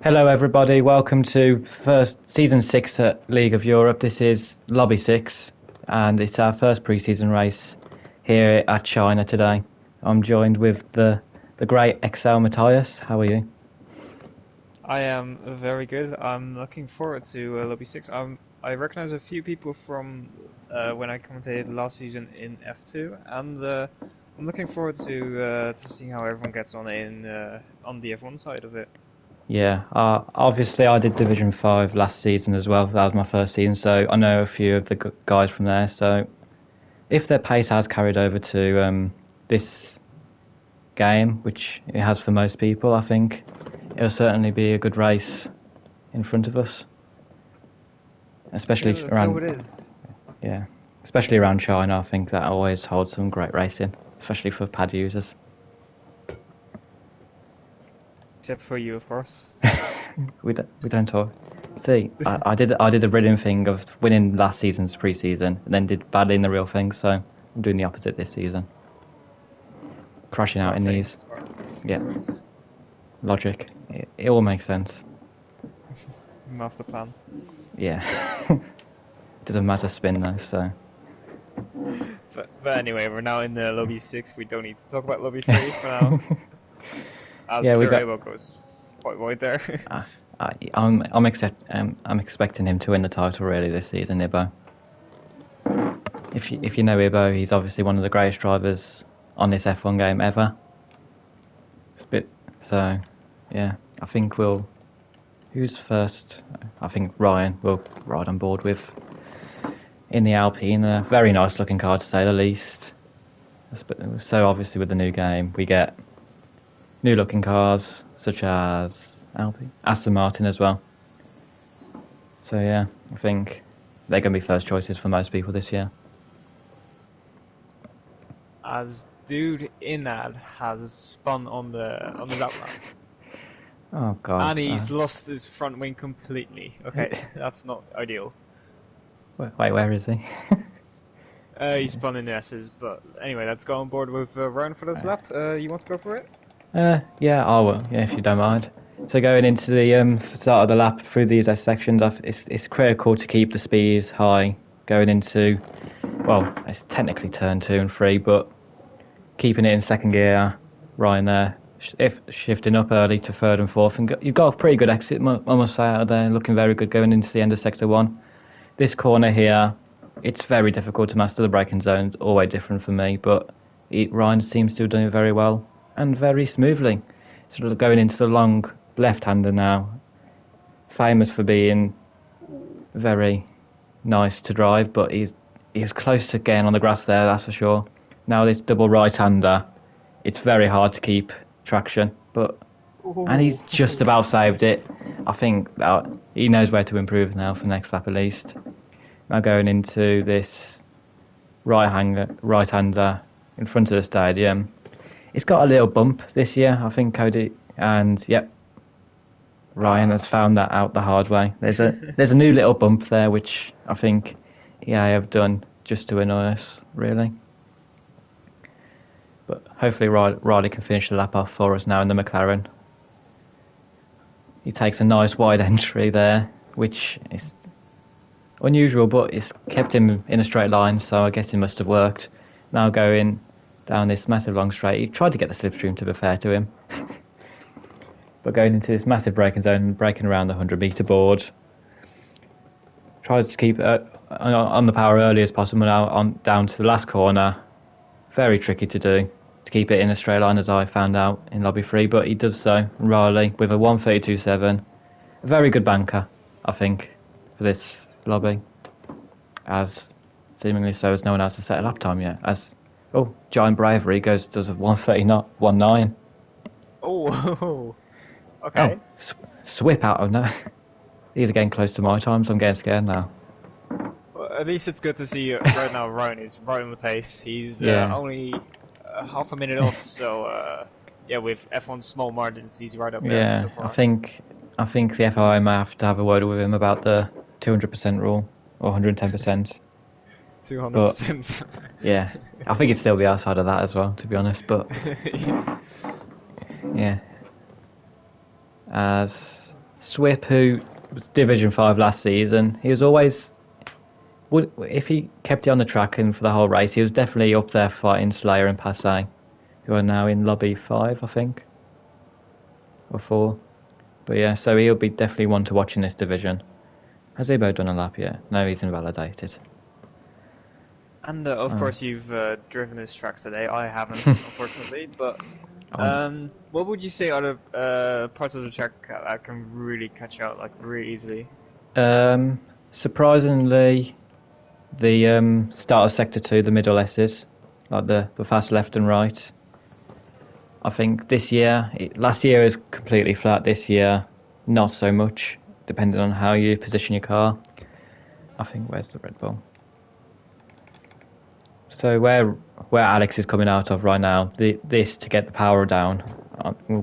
Hello, everybody. Welcome to first season six at League of Europe. This is Lobby Six, and it's our first pre-season race here at China today. I'm joined with the great Excel Matthias. How are you? I am very good. I'm looking forward to Lobby 6. I recognize a few people from when I commentated last season in F2, and I'm looking forward to seeing how everyone gets on in on the F1 side of it. Yeah. Obviously, I did Division Five last season as well. That was my first season, so I know a few of the guys from there. So if their pace has carried over to this game, which it has for most people, I think it'll certainly be a good race in front of us, Yeah, especially let's hope around. it is. Yeah, especially around China, I think that always holds some great racing, especially for pad users. Except for you, of course. We don't talk. See, I did a brilliant thing of winning last season's pre-season, and then did badly in the real thing. So I'm doing the opposite this season, crashing out Well, in these. thanks. Yeah, logic. It all makes sense. Master plan. Yeah, did a massive spin though. So But anyway, we're now in Lobby 6. We don't need to talk about Lobby 3 for now, as yeah, we Sir got. Abel goes quite wide there. Uh, I'm expecting him to win the title really this season, Ibo. If you know Ibo, he's obviously one of the greatest drivers on this F1 game ever. It's a bit so, yeah. I think we'll. Who's first? I think Ryan will ride on board with in the Alpine. A very nice looking car to say the least. So obviously with the new game, we get new looking cars such as Alpine, Aston Martin as well. So yeah, I think they're going to be first choices for most people this year. As dude Inad has spun on the lap lamp. Oh God. And he's lost his front wing completely. Okay, that's not ideal. Wait, where is he? He spun in the S's, but anyway, let's go on board with Ryan for this lap. You want to go for it? Yeah, I will. Yeah, if you don't mind. So going into the start of the lap through these S sections, it's critical to keep the speed high going into. Well, it's technically turn two and three, but keeping it in second gear, Ryan there, if shifting up early to third and fourth, and you've got a pretty good exit, I must say, out of there, looking very good going into the end of sector one. This corner here, it's very difficult to master the braking zone, always different for me, but Ryan seems to be doing it very well and very smoothly. Sort of going into the long left-hander now, famous for being very nice to drive, but he's close to getting on the grass there, that's for sure. Now this double right-hander, it's very hard to keep traction, but and he's Ooh. just about saved it. I think that he knows where to improve now for next lap at least. Now going into this right-hander in front of the stadium. It's got a little bump this year, I think, Cody, and yep, Ryan has found that out the hard way. There's a new little bump there, which I think EA have done just to annoy us, really. But hopefully Riley can finish the lap off for us now in the McLaren. He takes a nice wide entry there, which is unusual, but it's kept him in a straight line, so I guess it must have worked. Now going down this massive long straight, he tried to get the slipstream to be fair to him. But going into this massive braking zone, braking around the 100-metre board, tries to keep on the power early as possible now on down to the last corner. Very tricky to do, to keep it in a straight line as I found out in lobby 3, but he does so. Riley with a 1:32.7, a very good banker, I think, for this lobby, as seemingly so as no one else has set a lap time yet. As Giant Bravery does a 1:30.19. Oh, Oh, okay. swip out of no. These are getting close to my time, so I'm getting scared now. Well, at least it's good to see right now Ryan is right on the pace. He's Yeah, only half a minute off, so yeah, with F1 small margins, he's right up there yeah. so I far. think I think the FIA may have to have a word with him about the 200% rule or 110%. But 200%. yeah, I think he'd still be outside of that as well, to be honest. But yeah, as Swip, who was Division 5 last season, he was always... If he kept it on the track and for the whole race, he was definitely up there fighting Slayer and Passay, who are now in Lobby 5, I think. Or 4. But yeah, so he'll be definitely one to watch in this division. Has Ibo done a lap yet? No, he's invalidated. And of course, you've driven this track today. I haven't, unfortunately. But what would you say are the parts of the track that can really catch out like really easily? Surprisingly, the start of Sector 2, the middle S's, like the fast left and right. I think this year, last year is completely flat. This year, not so much, depending on how you position your car. I think, where's the Red Bull? So where Alex is coming out of right now, this to get the power down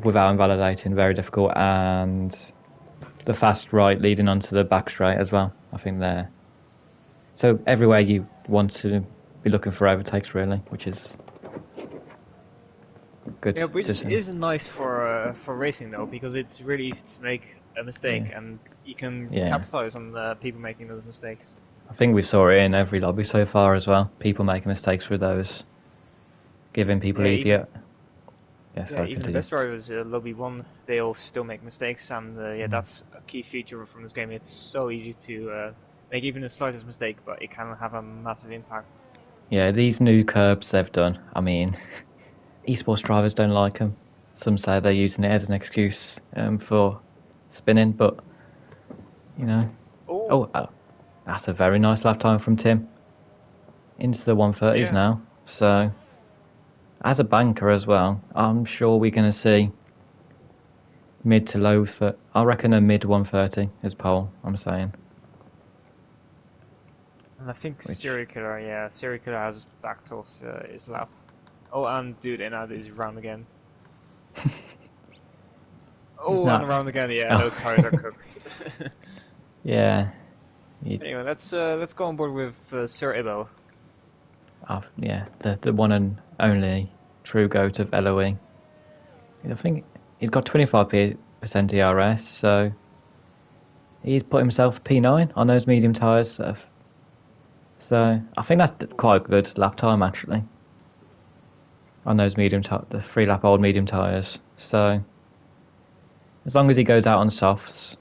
without invalidating, very difficult, and the fast right leading onto the back straight as well. I think there. So everywhere you want to be looking for overtakes, really, which is good. Yeah, which is nice for racing though, because it's really easy to make a mistake, and you can capitalize on people making those mistakes. I think we saw it in every lobby so far as well. People making mistakes with those, giving people easier. Even the best drivers, lobby 1, they all still make mistakes, and that's a key feature from this game. It's so easy to make even the slightest mistake, but it can have a massive impact. Yeah, these new curbs they've done, I mean, esports drivers don't like them. Some say they're using it as an excuse for spinning, but, you know. Oh, that's a very nice lap time from Tim. Into the 130s now. So, as a banker as well, I'm sure we're going to see mid to low... I reckon a mid 130 is pole, I'm saying. And I think Serial Killer has backed off his lap. Oh, and dude, Enad is round again. And round again, those tires are cooked. Yeah. Anyway, let's go on board with Sir Ibo. The one and only true GOAT of LOE. I think he's got 25% ERS, so he's put himself P9 on those medium tyres. So I think that's quite a good lap time actually. On those the 3-lap old medium tyres. So as long as he goes out on softs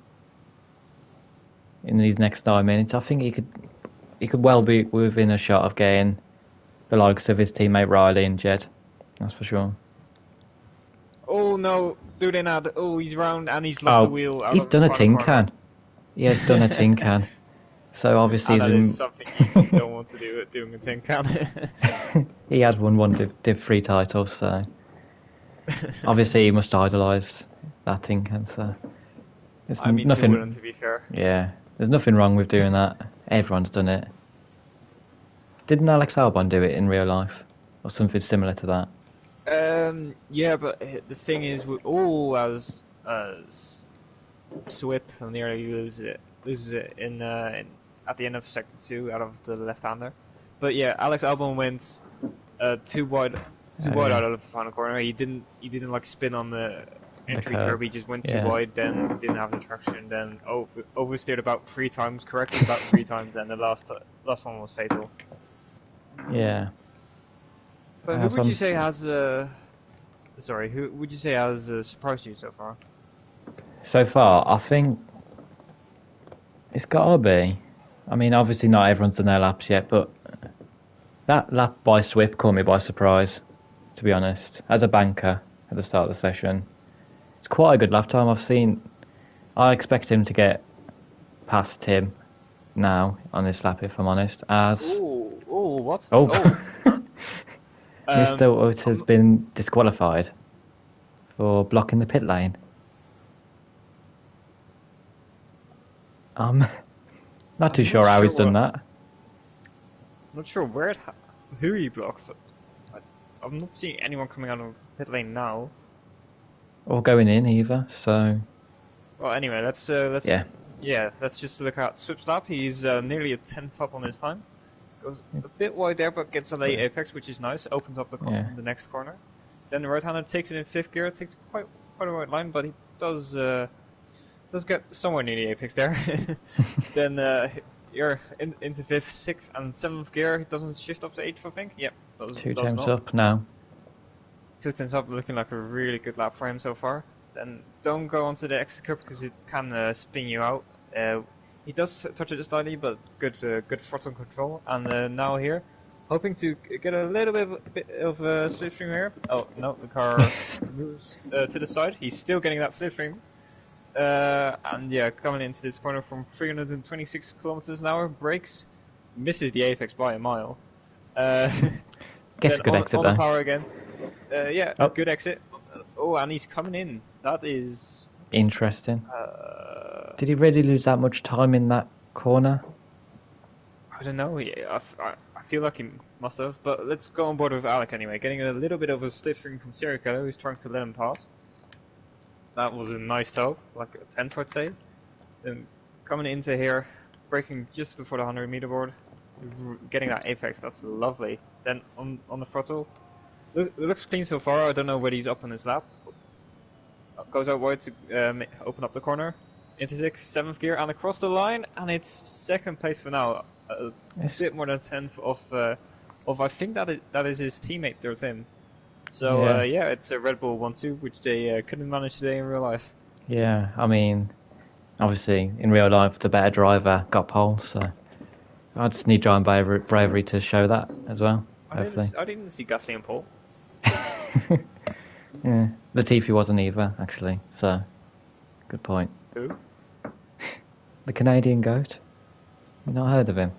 in these next 9 minutes, I think he could well be within a shot of getting the likes of his teammate Riley and Jed. That's for sure. Oh no, dude, Enad. Oh, he's round and he's lost the wheel. He's done a tin can. He has done a tin can. So obviously that is something you don't want to do doing a tin can. He had won Div 3 titles, so obviously he must idolise that tin can. So nothing. Who wouldn't, to be fair. Yeah, there's nothing wrong with doing that. Everyone's done it. Didn't Alex Albon do it in real life, or something similar to that? Yeah, but the thing is, as Swip nearly loses it in at the end of Sector 2 out of the left-hander. But yeah, Alex Albon went too wide out of the final corner. He didn't like spin on the entry curb. He just went too wide, then didn't have the traction, then oversteered about 3 times, corrected about 3 times, then the last one was fatal. Yeah. But who would you say has surprised you so far? So far, I think it's gotta be. I mean, obviously not everyone's done their laps yet, but that lap by Swip caught me by surprise, to be honest. As a banker at the start of the session, it's quite a good lap time. I expect him to get past Tim now on this lap, if I'm honest. What? Mr. Oat has been disqualified for blocking the pit lane. Not too sure how he's done that. I'm not sure who he blocks. I'm not seeing anyone coming out of pit lane now. Or going in either, so... Well, anyway, let's just look at Swip's lap. He's nearly a 10th up on his time. Goes a bit wide there, but gets a late apex, which is nice. Opens up the next corner. Then the right-hander takes it in 5th gear. Takes quite a right line, but he does does get somewhere near the apex there. Then you're into 5th, 6th, and 7th gear. It doesn't shift up to 8th, I think. Yep, Two does times not. up now. 2 tenths up, looking like a really good lap for him so far. Then don't go onto the exit curb because it can spin you out. He does touch it slightly, but good throttle control. And now here, hoping to get a little bit of slipstream here. Oh no, the car moves to the side. He's still getting that slipstream. And yeah, coming into this corner from 326 kilometers an hour, brakes, misses the apex by a mile. Guess a good exit on though. the power again. Yeah, Oh. good exit. Oh, and he's coming in. That is Interesting. Did he really lose that much time in that corner? I don't know. Yeah, I feel like he must have. But let's go on board with Alec anyway. Getting a little bit of a slipstream from Sirico, who's trying to let him pass. That was a nice toe, like a 10th, I'd say. Then coming into here, braking just before the 100-meter board, getting that apex. That's lovely. Then on the throttle, it looks clean so far. I don't know whether he's up on his lap. Goes out wide to open up the corner. Into 6th, 7th gear, and across the line, and it's 2nd place for now. A bit more than a 10th of I think that is his teammate there, Tim. So yeah, it's a Red Bull 1-2, which they couldn't manage today in real life. Yeah, I mean, obviously in real life the better driver got pole, so I just need John bravery to show that as well. Hopefully. I didn't see Gasly and Paul. Yeah, Latifi wasn't either actually. So good point. Who? The Canadian goat. You not heard of him?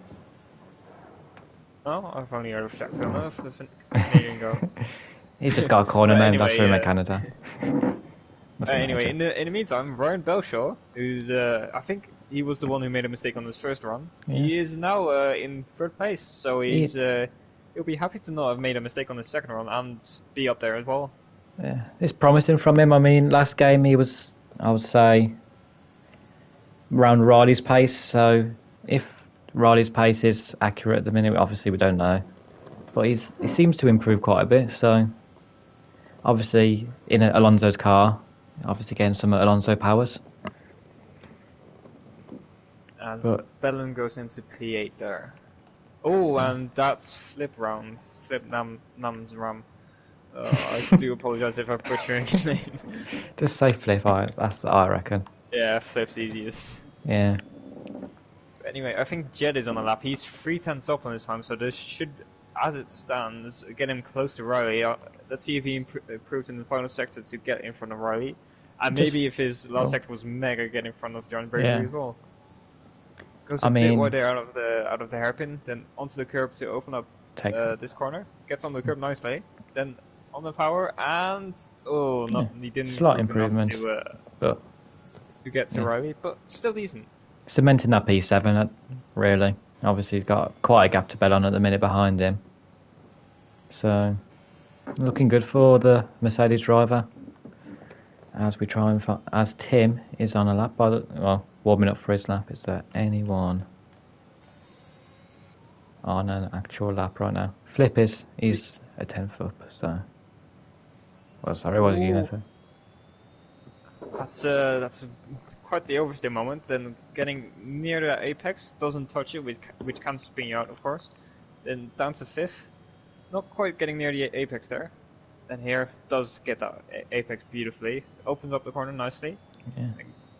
Oh, I've only heard of Jack Villeneuve, the Canadian guy. He's just got a corner named Anyway, after him in Canada. Anyway, in the meantime, Ryan Belshaw, who's I think he was the one who made a mistake on his first run. Yeah. He is now in 3rd place, so he'll be happy to not have made a mistake on his second run and be up there as well. Yeah, it's promising from him. I mean, last game he was, I would say, around Riley's pace. So if Riley's pace is accurate at the minute, obviously we don't know, but he seems to improve quite a bit. So obviously in Alonso's car, obviously getting some Alonso powers. As Bellin goes into P8 there. Oh, and that's Flip Nam's ram. I do apologise if I butcher his name. Just say Flip, that's what I reckon. Yeah, Flip's easiest. Yeah. Anyway, I think Jed is on the lap. He's 3 tenths up on his time, so this should, as it stands, get him close to Riley. Let's see if he improves in the final sector to get in front of Riley. And maybe if his last sector was mega, get in front of John Bravery as well. Goes a bit wider out of the hairpin, then onto the curb to open up this corner. Gets on the curb nicely. Then on the power, and he didn't. Slight improvement to get to Riley, but still decent. Cementing that P7, really. Obviously, he's got quite a gap to Bellon at the minute behind him. So, looking good for the Mercedes driver. As we try and as Tim is on a lap, warming up for his lap. Is there anyone on an actual lap right now? Flip he's a 10th up, so. Well, sorry, what was you going to say? That's quite the oversteer moment. Then getting near the apex, doesn't touch it, which can spin you out, of course. Then down to 5th, not quite getting near the apex there. Then here does get that apex beautifully, opens up the corner nicely. Yeah.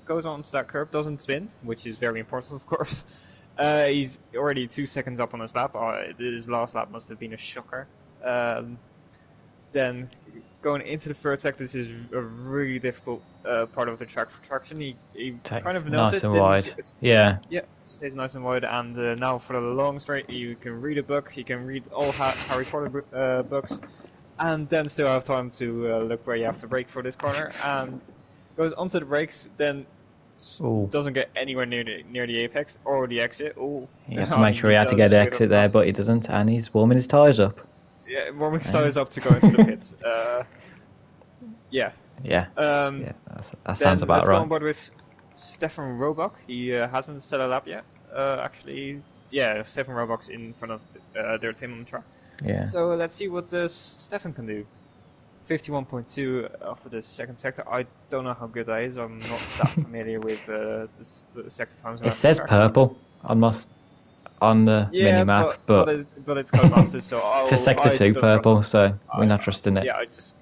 Goes on to that curb, doesn't spin, which is very important, of course. He's already 2 seconds up on his lap. His last lap must have been a shocker. Then going into the 3rd sector, this is a really difficult part of the track for traction. He kind of knows nice it. and wide. Yeah, stays nice and wide. And now for the long straight, you can read a book. You can read all Harry Potter books, and then still have time to look where you have to brake for this corner. And goes onto the brakes, then doesn't get anywhere near the apex or the exit. You have to make sure he had to get the exit there, but he doesn't, and he's warming his tyres up. Yeah, warming his tyres up to go into the pits. Yeah. That sounds about let's right. go on board with Stefan Roebuck. He hasn't set a lap yet. Stefan Roebuck's in front of their team on the track. Yeah. So let's see what Stefan can do. 51.2 after the second sector. I don't know how good that is. I'm not that familiar with the sector times. It says purple on the mini Yeah, map, but but it's Codemasters, so it's a sector I 2 don't trust purple, them. so we're not trusting it. Yeah, I just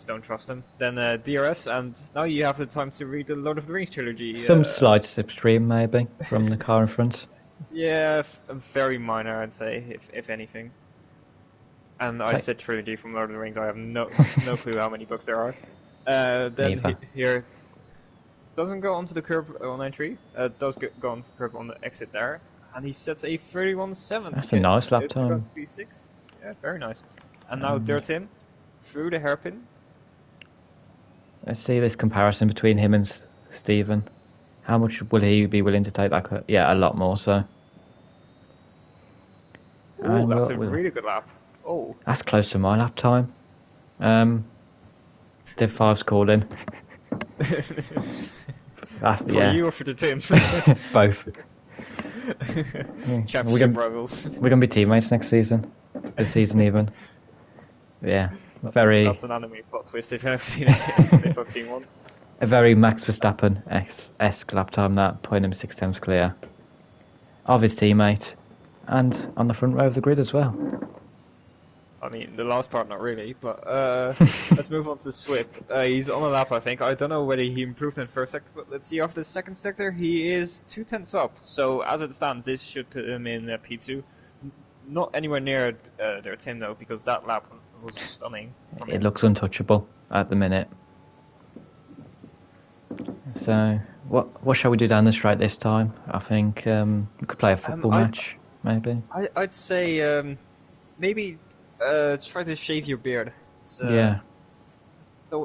don't trust them. Then DRS, and now you have the time to read the Lord of the Rings trilogy. Some slight slipstream maybe from the car in front. Yeah, very minor, I'd say, if anything. And I said trilogy from Lord of the Rings. I have no clue how many books there are. Then Neither. here doesn't go onto the curb on entry. Does go onto the curb on the exit there, and he sets a 31.7. That's a nice lap It's time. got to be 6. Yeah, very nice. And now dirt in through the hairpin. Let's see this comparison between him and Stephen. How much will he be willing to take that cut? Yeah, a lot more so. Oh, that's a really good lap. Oh, that's close to my lap time. Div 5's called in. For you or for the team? Both. Championship rivals. We're gonna be teammates next season. This season even. Yeah. That's an anime plot twist if I've seen it. If I've seen one. A very Max Verstappen esque lap time, that putting him 6 times clear of his teammate and on the front row of the grid as well. I mean, the last part not really, but let's move on to Swip. He's on a lap, I think. I don't know whether he improved in first sector, but let's see. After the second sector, he is 2/10 up. So as it stands, this should put him in P2. Not anywhere near their team though, because that lap was stunning. It looks untouchable at the minute. So, what shall we do down the straight this time? I think we could play a football match, maybe. I'd say maybe try to shave your beard. It's, yeah. It's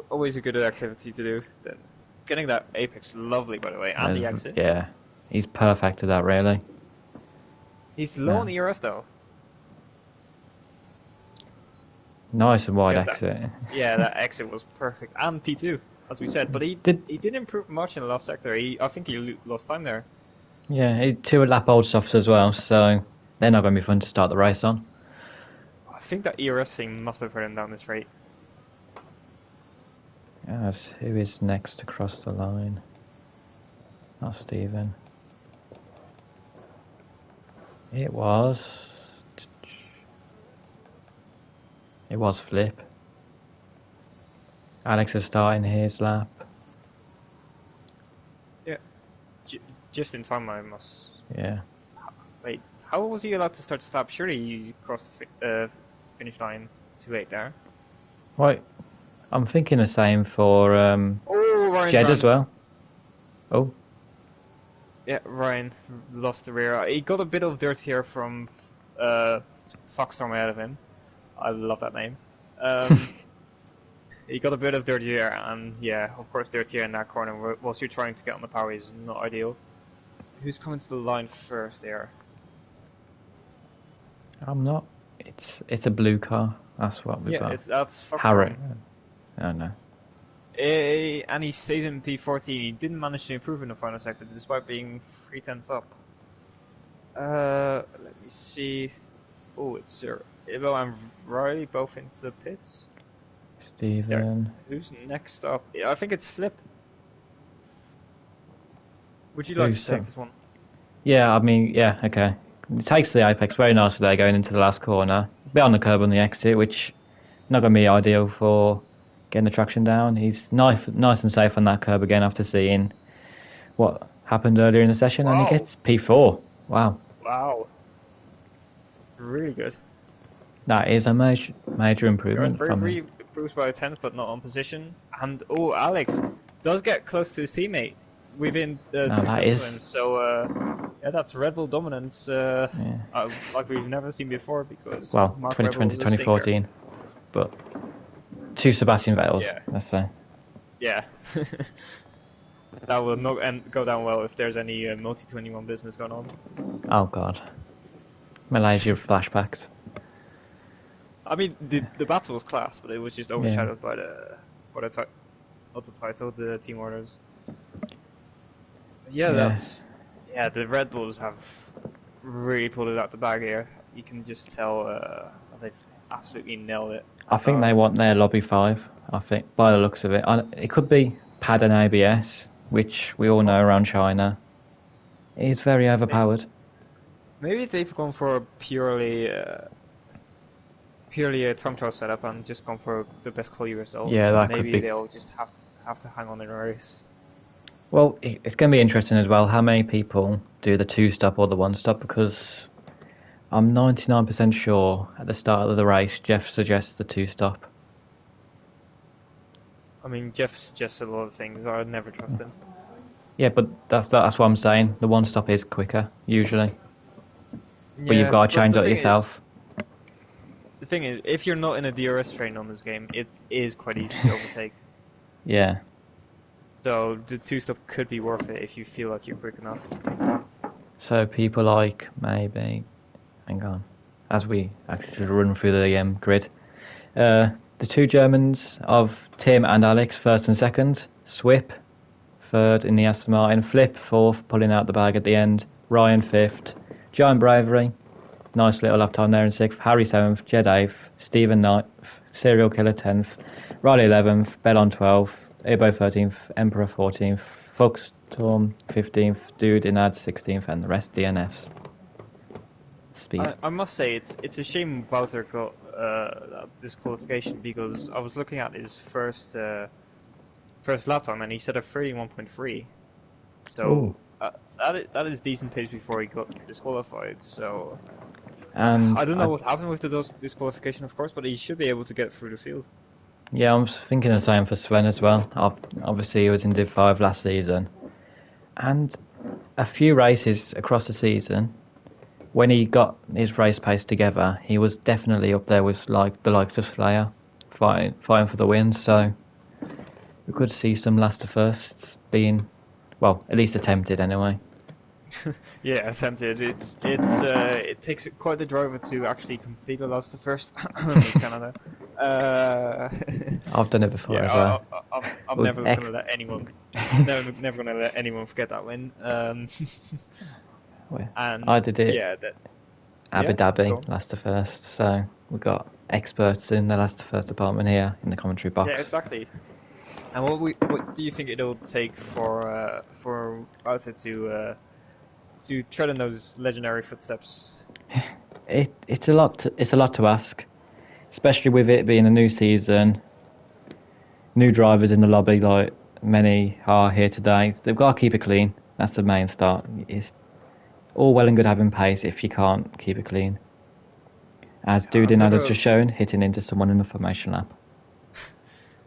always a good activity to do. Then getting that apex, lovely by the way, and the exit. Yeah, he's perfect at that, really. He's low on the ERS though. Nice and wide exit. That exit was perfect, and P2, as we said. But he didn't improve much in the last sector. I think he lost time there. Yeah, he 2 lap old softs as well, so they're not going to be fun to start the race on. I think that ERS thing must have hurt him down the straight. Yes, who is next to cross the line? Not Stephen. It was Flip. Alex is starting his lap. Yeah, just in time, I must. Yeah. Wait, how was he allowed to start the lap? Surely he crossed the finish line too late there. Right. I'm thinking the same for Jed as well. Oh. Yeah, Ryan lost the rear. He got a bit of dirt here from Foxstorm ahead of him. I love that name. He got a bit of dirt here, and yeah, of course, dirt here in that corner whilst you're trying to get on the power is not ideal. Who's coming to the line first there? I'm not. It's a blue car. That's what we've got. Yeah, that's Foxstorm. Harry. Oh no. And he stays in P14. He didn't manage to improve in the final sector despite being 3/10 up. Let me see. Oh, it's Ivo and Riley both into the pits. Steven. Who's next up? Yeah, I think it's Flip. Would you like to take this one? Yeah, I mean, yeah, okay. It takes the apex very nicely there going into the last corner. A bit on the curb on the exit, which not going to be ideal for getting the traction down. He's nice and safe on that curb again after seeing what happened earlier in the session, and he gets P4. Wow. Wow. Really good. That is a major improvement. Very improves by a 10th, but not on position. And Alex does get close to his teammate within 2 tenths of him. So yeah, that's Red Bull dominance, like we've never seen before. Because 2020, 2014, but 2 Sebastian Vettels, let's say. Yeah. That will not go down well if there's any multi-21 business going on. Oh god. Malaysia flashbacks. I mean, the battle was class, but it was just overshadowed by not the title, the team orders. The Red Bulls have really pulled it out the bag here. You can just tell absolutely nailed it. I think they want their Lobby 5, I think, by the looks of it. It could be pad and ABS, which we all know around China is very overpowered. Maybe they've gone for a purely a time trial setup and just gone for the best quality result. Yeah, that could Maybe be. they'll just have to hang on in a race. Well, it's going to be interesting as well how many people do the 2-stop or the 1-stop, because I'm 99% sure at the start of the race Jeff suggests the 2-stop. I mean, Jeff suggests a lot of things. I'd never trust him. Yeah, but that's what I'm saying. The 1-stop is quicker usually, but you've got to change that yourself. The thing is, if you're not in a DRS train on this game, it is quite easy to overtake. Yeah. So the 2-stop could be worth it if you feel like you're quick enough. So people like maybe, hang on, as we actually run through the grid, the two Germans of Tim and Alex, first and second, Swip third in the Aston Martin, Flip fourth, pulling out the bag at the end, Ryan fifth, Giant Bravery, nice little lap time there in sixth, Harry seventh, Jed eighth, Stephen ninth, Serial Killer 10th, Riley 11th, Bellon 12th, Ebo 13th, Emperor 14th, Foxtorm 15th, Dude Inad 16th, and the rest DNFs. Speed. I must say, it's a shame Wouter got disqualification, because I was looking at his first lap time and he said a 31.3. So that is decent pace before he got disqualified. So And I don't know what happened with the disqualification, of course, but he should be able to get through the field. Yeah, I'm thinking the same for Sven as well. Obviously, he was in Div 5 last season. And a few races across the season, when he got his race pace together, he was definitely up there with the likes of Slayer, fighting for the win. So we could see some last to firsts being, well, at least attempted anyway. Yeah, attempted. It takes quite the driver to actually complete a last to first in Canada. I've done it before. Yeah, I'm never going to let anyone, never going to let anyone forget that win. And I did it. Yeah, Abu Dhabi last to first. So we've got experts in the last to first department here in the commentary box. Yeah, exactly. And what do you think it'll take for Wouter to tread in those legendary footsteps? It's a lot. It's a lot to ask, especially with it being a new season, new drivers in the lobby, like many are here today. They've got to keep it clean. That's the main start. It's all well and good having pace if you can't keep it clean. As Dudin has just shown, hitting into someone in the formation lap.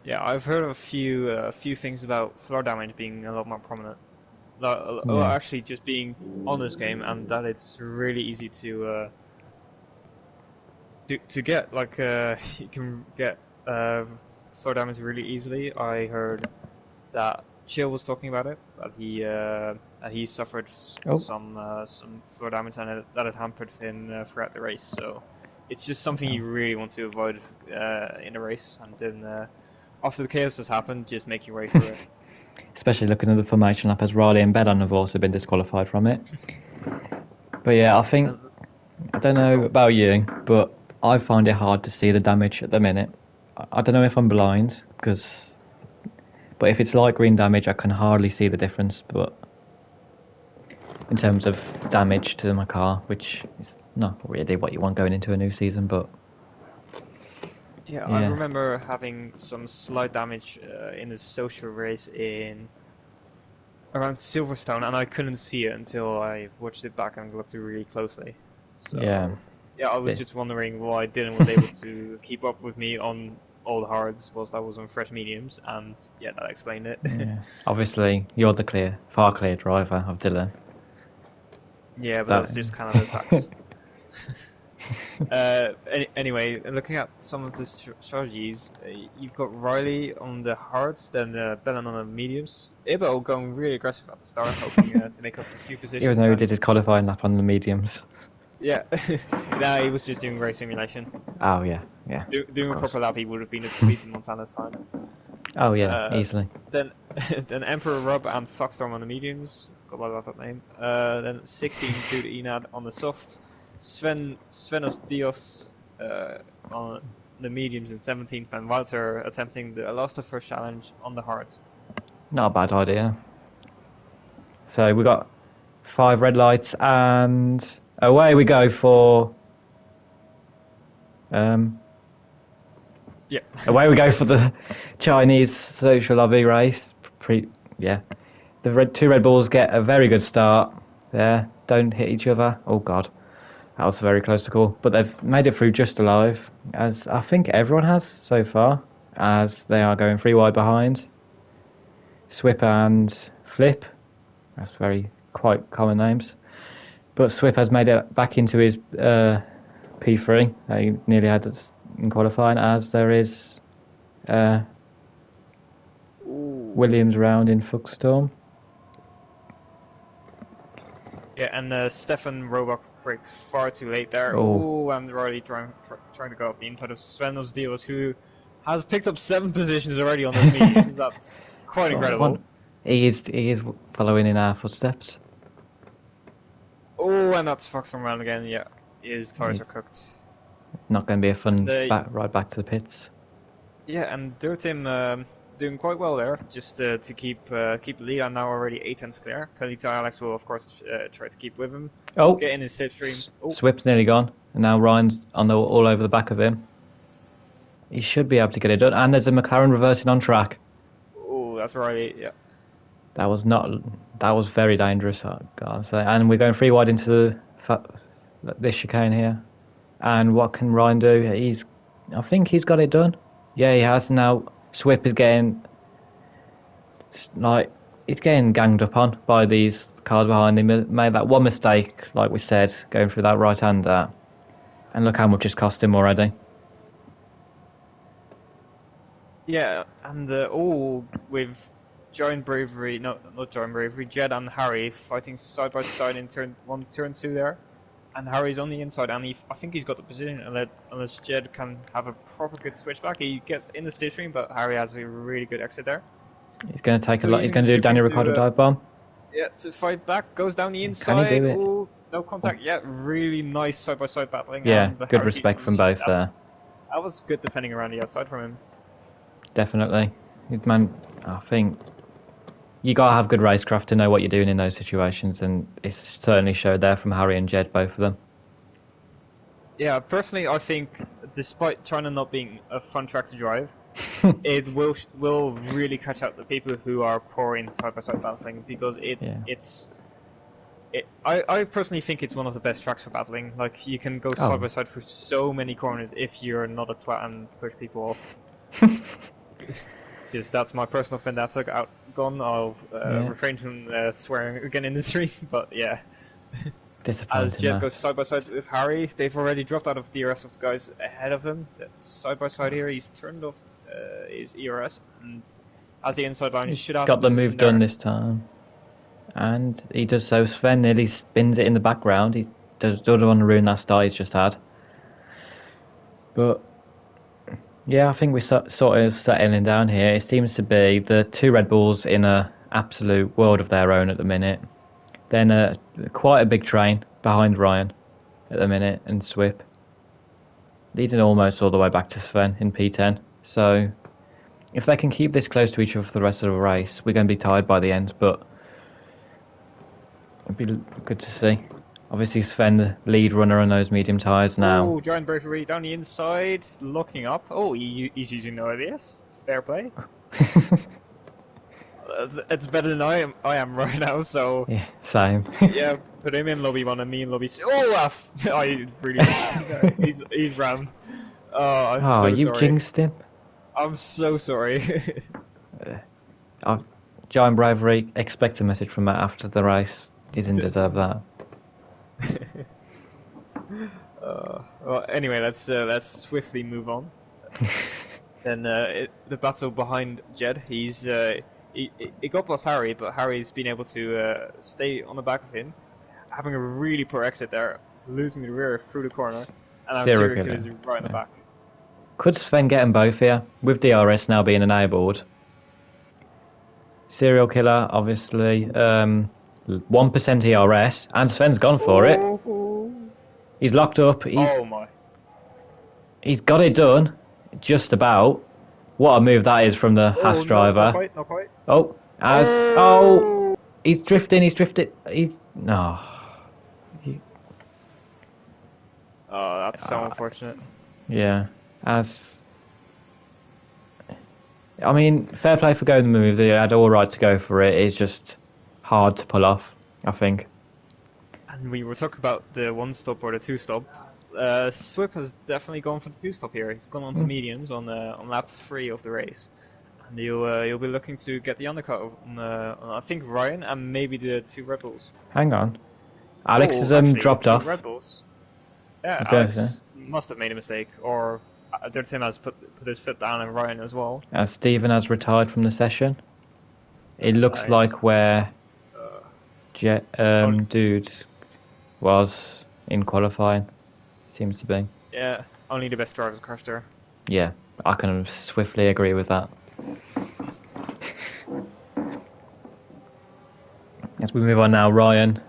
Yeah, I've heard of a few things about floor damage being a lot more prominent. Actually, just being on this game, and that it's really easy to get. Like you can get floor damage really easily. I heard that Chill was talking about it, that he suffered some floor damage, and that it hampered him throughout the race. So it's just something you really want to avoid in a race, and then after the chaos has happened, just make your way through it. Especially looking at the formation lap, as Riley and Bellon have also been disqualified from it. But yeah, I don't know about you, but I find it hard to see the damage at the minute. I don't know if I'm blind, but if it's light green damage, I can hardly see the difference. But in terms of damage to my car, which is not really what you want going into a new season, but yeah. I remember having some slight damage in a social race around Silverstone, and I couldn't see it until I watched it back and looked really closely. So, yeah, I was just wondering why Dylan was able to keep up with me on all the hards whilst I was on fresh mediums, and yeah, that explained it. Yeah. Obviously, you're the far clear driver of Dylan. Yeah, but that's just kind of the tax. Anyway, looking at some of the strategies, you've got Riley on the hards, then Bellon on the mediums. Ibo going really aggressive at the start, hoping to make up a few positions. Even though he did his qualifying lap on the mediums. Yeah, no, he was just doing race simulation. Oh yeah. Doing a proper lap, he would have been beating Montana's time. Oh yeah, easily. Then Emperor Rob and Foxstorm on the mediums. Got a lot of that name. Then 16 Dude Enad on the softs. Svenos Dios on the mediums in 17th, and Wouter attempting lost the first challenge on the hards. Not a bad idea. So we got 5 red lights, and away we go for. Yeah. Away we go for the Chinese social lobby race. The two Red Bulls get a very good start there. Don't hit each other. Oh God, that was very close to call. But they've made it through just alive, as I think everyone has so far, as they are going 3 wide behind. Swip and Flip. That's quite common names. But Swip has made it back into his P3. He nearly had this in qualifying, as there is Williams round in Fuckstorm. Yeah, and Stefan Robach brakes far too late there. Oh. Oh, and Riley trying to go up the inside of Sven Dios, who has picked up 7 positions already on those mediums. That's quite incredible. He is following in our footsteps. Oh, and that's Foxton round again. Yeah, his tires are cooked. Not going to be a fun ride back to the pits. Yeah, and Dirtim doing quite well there, just to keep the lead. I'm now already 8 tenths clear. Pelita Alex will of course try to keep with him. Oh, get in his slipstream. Oh. Swip's nearly gone, and now Ryan's all over the back of him. He should be able to get it done, and there's a McLaren reversing on track. Oh, that's right. Yeah. That was very dangerous, I'd say. And we're going 3 wide into this chicane here. And what can Ryan do? I think he's got it done. Yeah, he has. Now Swip is getting he's getting ganged up on by these cars behind him. He made that one mistake, like we said, going through that right-hander. And look how much it's cost him already. Yeah, and with Giant Bravery, not Giant Bravery, Jed and Harry fighting side by side in turn 1, turn 2 there. And Harry's on the inside, and I think he's got the position, unless Jed can have a proper good switchback. He gets in the slipstream, but Harry has a really good exit there. He's going to take a lot. He's going to do Daniel Ricciardo dive bomb. Yeah, to fight back, goes down the inside. Can he do it? Ooh, no contact. Yeah, really nice side by side battling. Yeah, good respect from both there. That was good defending around the outside from him. Definitely. Man, I think you got to have good racecraft to know what you're doing in those situations, and it's certainly showed there from Harry and Jed, both of them. Yeah, personally, I think despite China not being a fun track to drive, it will really catch out the people who are poor in side-by-side battling, because I personally think it's one of the best tracks for battling. Like, you can go side-by-side through so many corners if you're not a twat and push people off. Just that's my personal vendetta outgone. I'll refrain from swearing again in the stream, but yeah. As Jed goes side by side with Harry, they've already dropped out of DRS of the guys ahead of him. Side by side here, he's turned off his ERS and has the inside line. He should have got the move done this time, and he does so. Sven nearly spins it in the background. He doesn't want to ruin that start he's just had, but. Yeah, I think we're sort of settling down here. It seems to be the 2 Red Bulls in a absolute world of their own at the minute. Then quite a big train behind Ryan at the minute, and Swip. Leading almost all the way back to Sven in P10. So if they can keep this close to each other for the rest of the race, we're going to be tired by the end, but it'd be good to see. Obviously, Sven, the lead runner on those medium tyres now. Oh, Giant Bravery down the inside, locking up. Oh, he's using no ABS. Fair play. It's better than I am right now, so... Yeah, same. Yeah, put him in lobby 1 and me in lobby 6. Oh, I really missed. He's rammed. Oh, I'm so you sorry. Jinxed him. I'm so sorry. Giant Bravery, expect a message from Matt after the race. He didn't deserve that. Well, anyway, let's swiftly move on. Then the battle behind Jed. He got past Harry, but Harry's been able to stay on the back of him, having a really poor exit there, losing the rear through the corner, and I'm Serial Killer is right in the back. Could Sven get them both here with DRS now being enabled? Serial Killer, obviously. 1% ERS, and Sven's gone for it. He's locked up. Oh my! He's got it done, just about. What a move that is from the Haas Oh no, not driver. quite, not quite. Oh, Oh, he's drifting, no. He- oh, that's so ah, unfortunate. yeah, as, I mean, fair play for going the move, they had all right to go for it, it's just hard to pull off, I think. And we were talking about the one stop or the two stop. Swip has definitely gone for the two stop here. He's gone on to Mm. mediums on lap 3 of the race, and you'll be looking to get the undercut on I think Ryan and maybe the two Red Bulls. Hang on. Alex Oh, has actually, the dropped two off. Red Bulls. Yeah, I don't know. Alex must have made a mistake, or their team has put his foot down and Ryan as well. As Stephen has retired from the session. It looks It's, like where only, dude was in qualifying. Seems to be. yeah, only the best drivers crashed there. Yeah, I can swiftly agree with that. As we move on now, Ryan.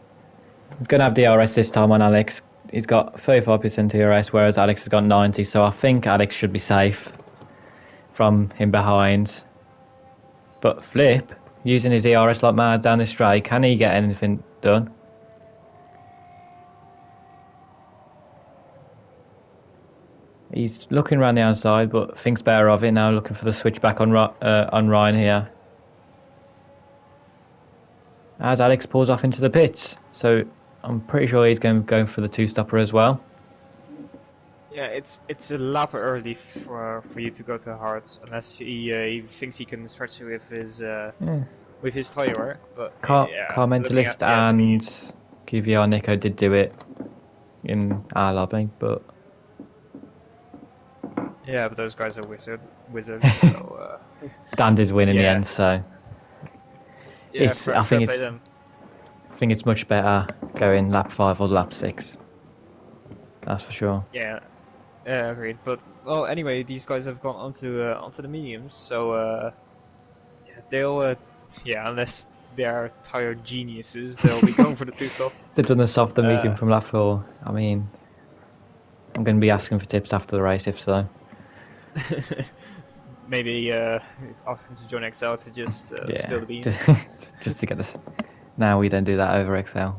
He's going to have DRS this time on Alex. He's got 35% DRS, whereas Alex has got 90, so I think Alex should be safe from him behind. But Flip, using his ERS like mad down the straight, can he get anything done? He's looking around the outside, but thinks better of it now, looking for the switchback on Ryan here. As Alex pulls off into the pits, so I'm pretty sure he's going for the two-stopper as well. Yeah, it's a lap early for you to go to Hearts unless he thinks he can stretch it with his tire. But Car yeah, Mentalist and QVR Nico did do it in our lobby, but yeah, but those guys are wizards. So Dan did win in the Yeah. end. So yeah, I think play it's them. it's much better going lap 5 or lap 6. That's for sure. Yeah, agreed. But well, anyway, these guys have gone onto the mediums, so yeah, they'll unless they are tire geniuses, they'll be going for the two stop. They've done the softer medium Uh, from lap 4. I mean, I'm going to be asking for tips after the race if so. Maybe ask them to join XL to just spill the beans. just to get this. Now we don't do that over XL.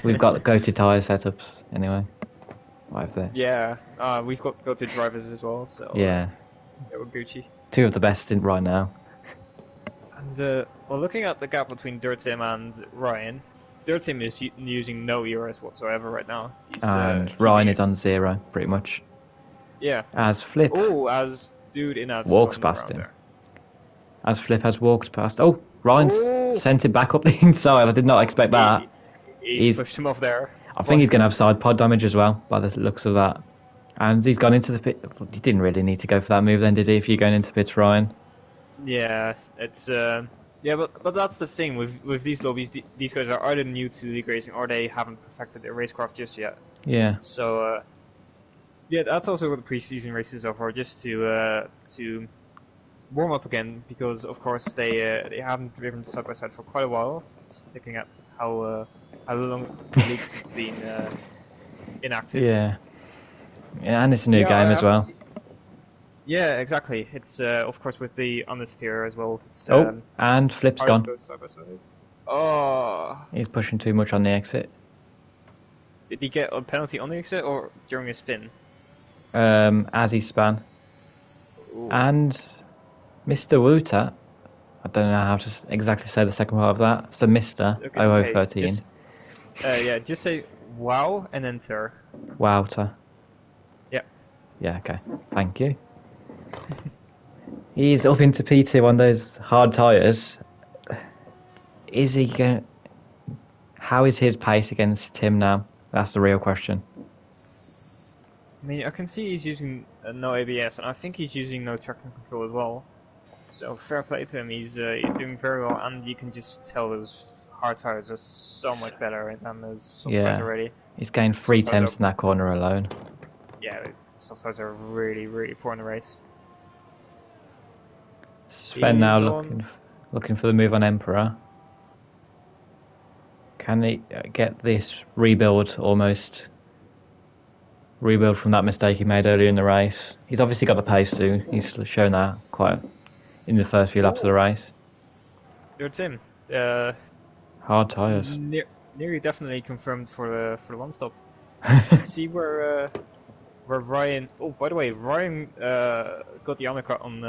We've got go-to tyre setups anyway. Right there. Yeah, we've got go to drivers as well, so Yeah, we're Gucci. 2 of the best in right now. And well, looking at the gap between Dirtim and Ryan, Dirtim is using no ERS whatsoever right now. He's, And Ryan keeping is on 0 pretty much. Yeah. As Flip Oh, as dude in that walks storm past around him. there. As Flip has walked past. Oh, Ryan's Oh! sent it back up the inside. I did not expect that. He's pushed him off there. I think he's going to have side pod damage as well, by the looks of that. And he's gone into the pit. He didn't really need to go for that move then, did he? If you're going into pits, Ryan. Yeah, it's yeah, but that's the thing with these lobbies. These guys are either new to league racing or they haven't perfected their racecraft just yet. Yeah. So yeah, that's also what the preseason races are for, just to warm up again, because of course they haven't driven side by side for quite a while. Just looking at how long the league's been inactive. Yeah. Yeah, and it's a new Yeah, I game as haven't well. Yeah, exactly. It's of course with the understeer as well. It's, Oh, and Flip's hard to gone. go side by side. Oh, He's pushing too much on the exit. did he get a penalty on the exit or during a spin? As he span. Ooh. And Mr. Wuta, I don't know how to exactly say the second part of that. So Mr. Okay, 0013. Just, yeah, just say wow and enter. Wouter. Yeah. Yeah, okay. Thank you. He's up into P2 on those hard tyres. Is he going? How is his pace against Tim now? That's the real question. I mean, I can see he's using no ABS, and I think he's using no traction control as well. So fair play to him. He's doing very well, and you can just tell those hard tires are so much better than those soft tires Yeah. already. He's gained 3 Sometimes tenths in that corner alone. Yeah, soft tires are really, really poor in the race. Sven now He's looking for the move on Emperor. Can he get this rebuild almost rebuild from that mistake he made earlier in the race. He's obviously got the pace too. He's shown that quite in the first few laps of the race. There's Tim. Hard tyres. Nearly definitely confirmed for the one stop. Let's see where Ryan. Oh, by the way, Ryan got the undercut on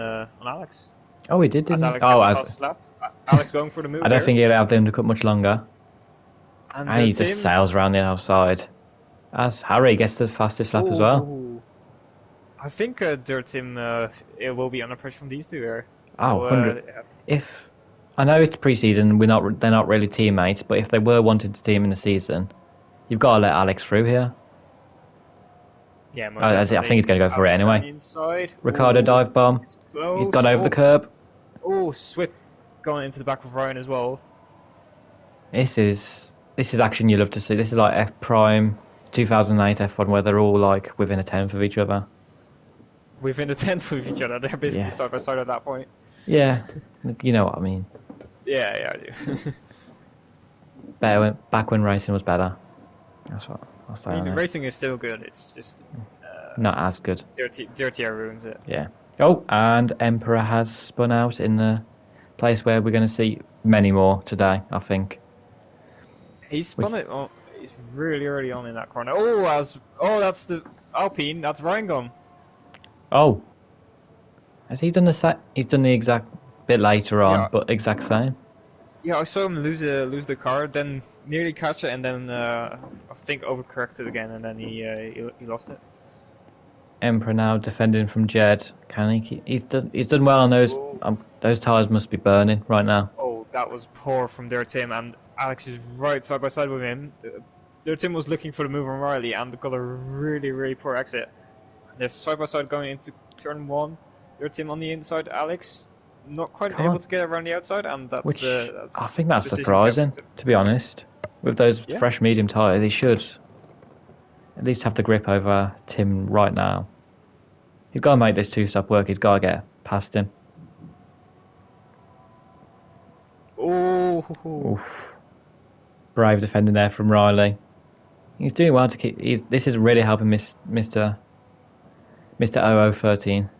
Alex. Oh, he did, didn't Alex he? got the fastest lap. Alex going for the move. I don't think he'll have the undercut much longer. And he just sails around the outside. As Harry gets the fastest lap as well. I think Dirt Tim it will be under pressure from these two here. Oh, 100. If I know it's pre-season, they're not really teammates, but if they were wanting to team in the season, you've got to let Alex through here. Yeah, I think he's going to go for it anyway. Inside. Ricardo dive bomb. He's gone over the curb. Oh, Swift going into the back of Ryan as well. This is action you love to see. This is like F Prime 2008 F1 where they're all like within a tenth of each other. Within a tenth of each other, they're basically side by side at that point. Yeah, you know what I mean. Yeah, I do. Back when racing was better. That's what I'll say. I mean, racing is still good. It's just not as good. Dirty air ruins it. Yeah. Oh, and Emperor has spun out in the place where we're going to see many more today, I think. He spun it. Oh, he's really early on in that corner. Oh, that's the Alpine. That's Ryan gone. Oh, has he done the He's done the exact bit later on, but exact same. Yeah, I saw him lose the car, then nearly catch it, and then I think overcorrected again, and then he lost it. Emperor now defending from Jed. Can he? He's done well on those. Those tires must be burning right now. Oh, that was poor from Dirt Tim, and Alex is right side by side with him. Dirt Tim was looking for the move on Riley and got a really, really poor exit. They're side by side going into turn one. Dirt Tim on the inside, Alex not quite able to get around the outside, and that's. I think that's surprising, to be honest. With those fresh medium tires, he should at least have the grip over Tim right now. He's got to make this two-stop work. He's got to get past him. Oh. Oof. Brave defending there from Riley. He's doing well to keep. This is really helping Mr. 0013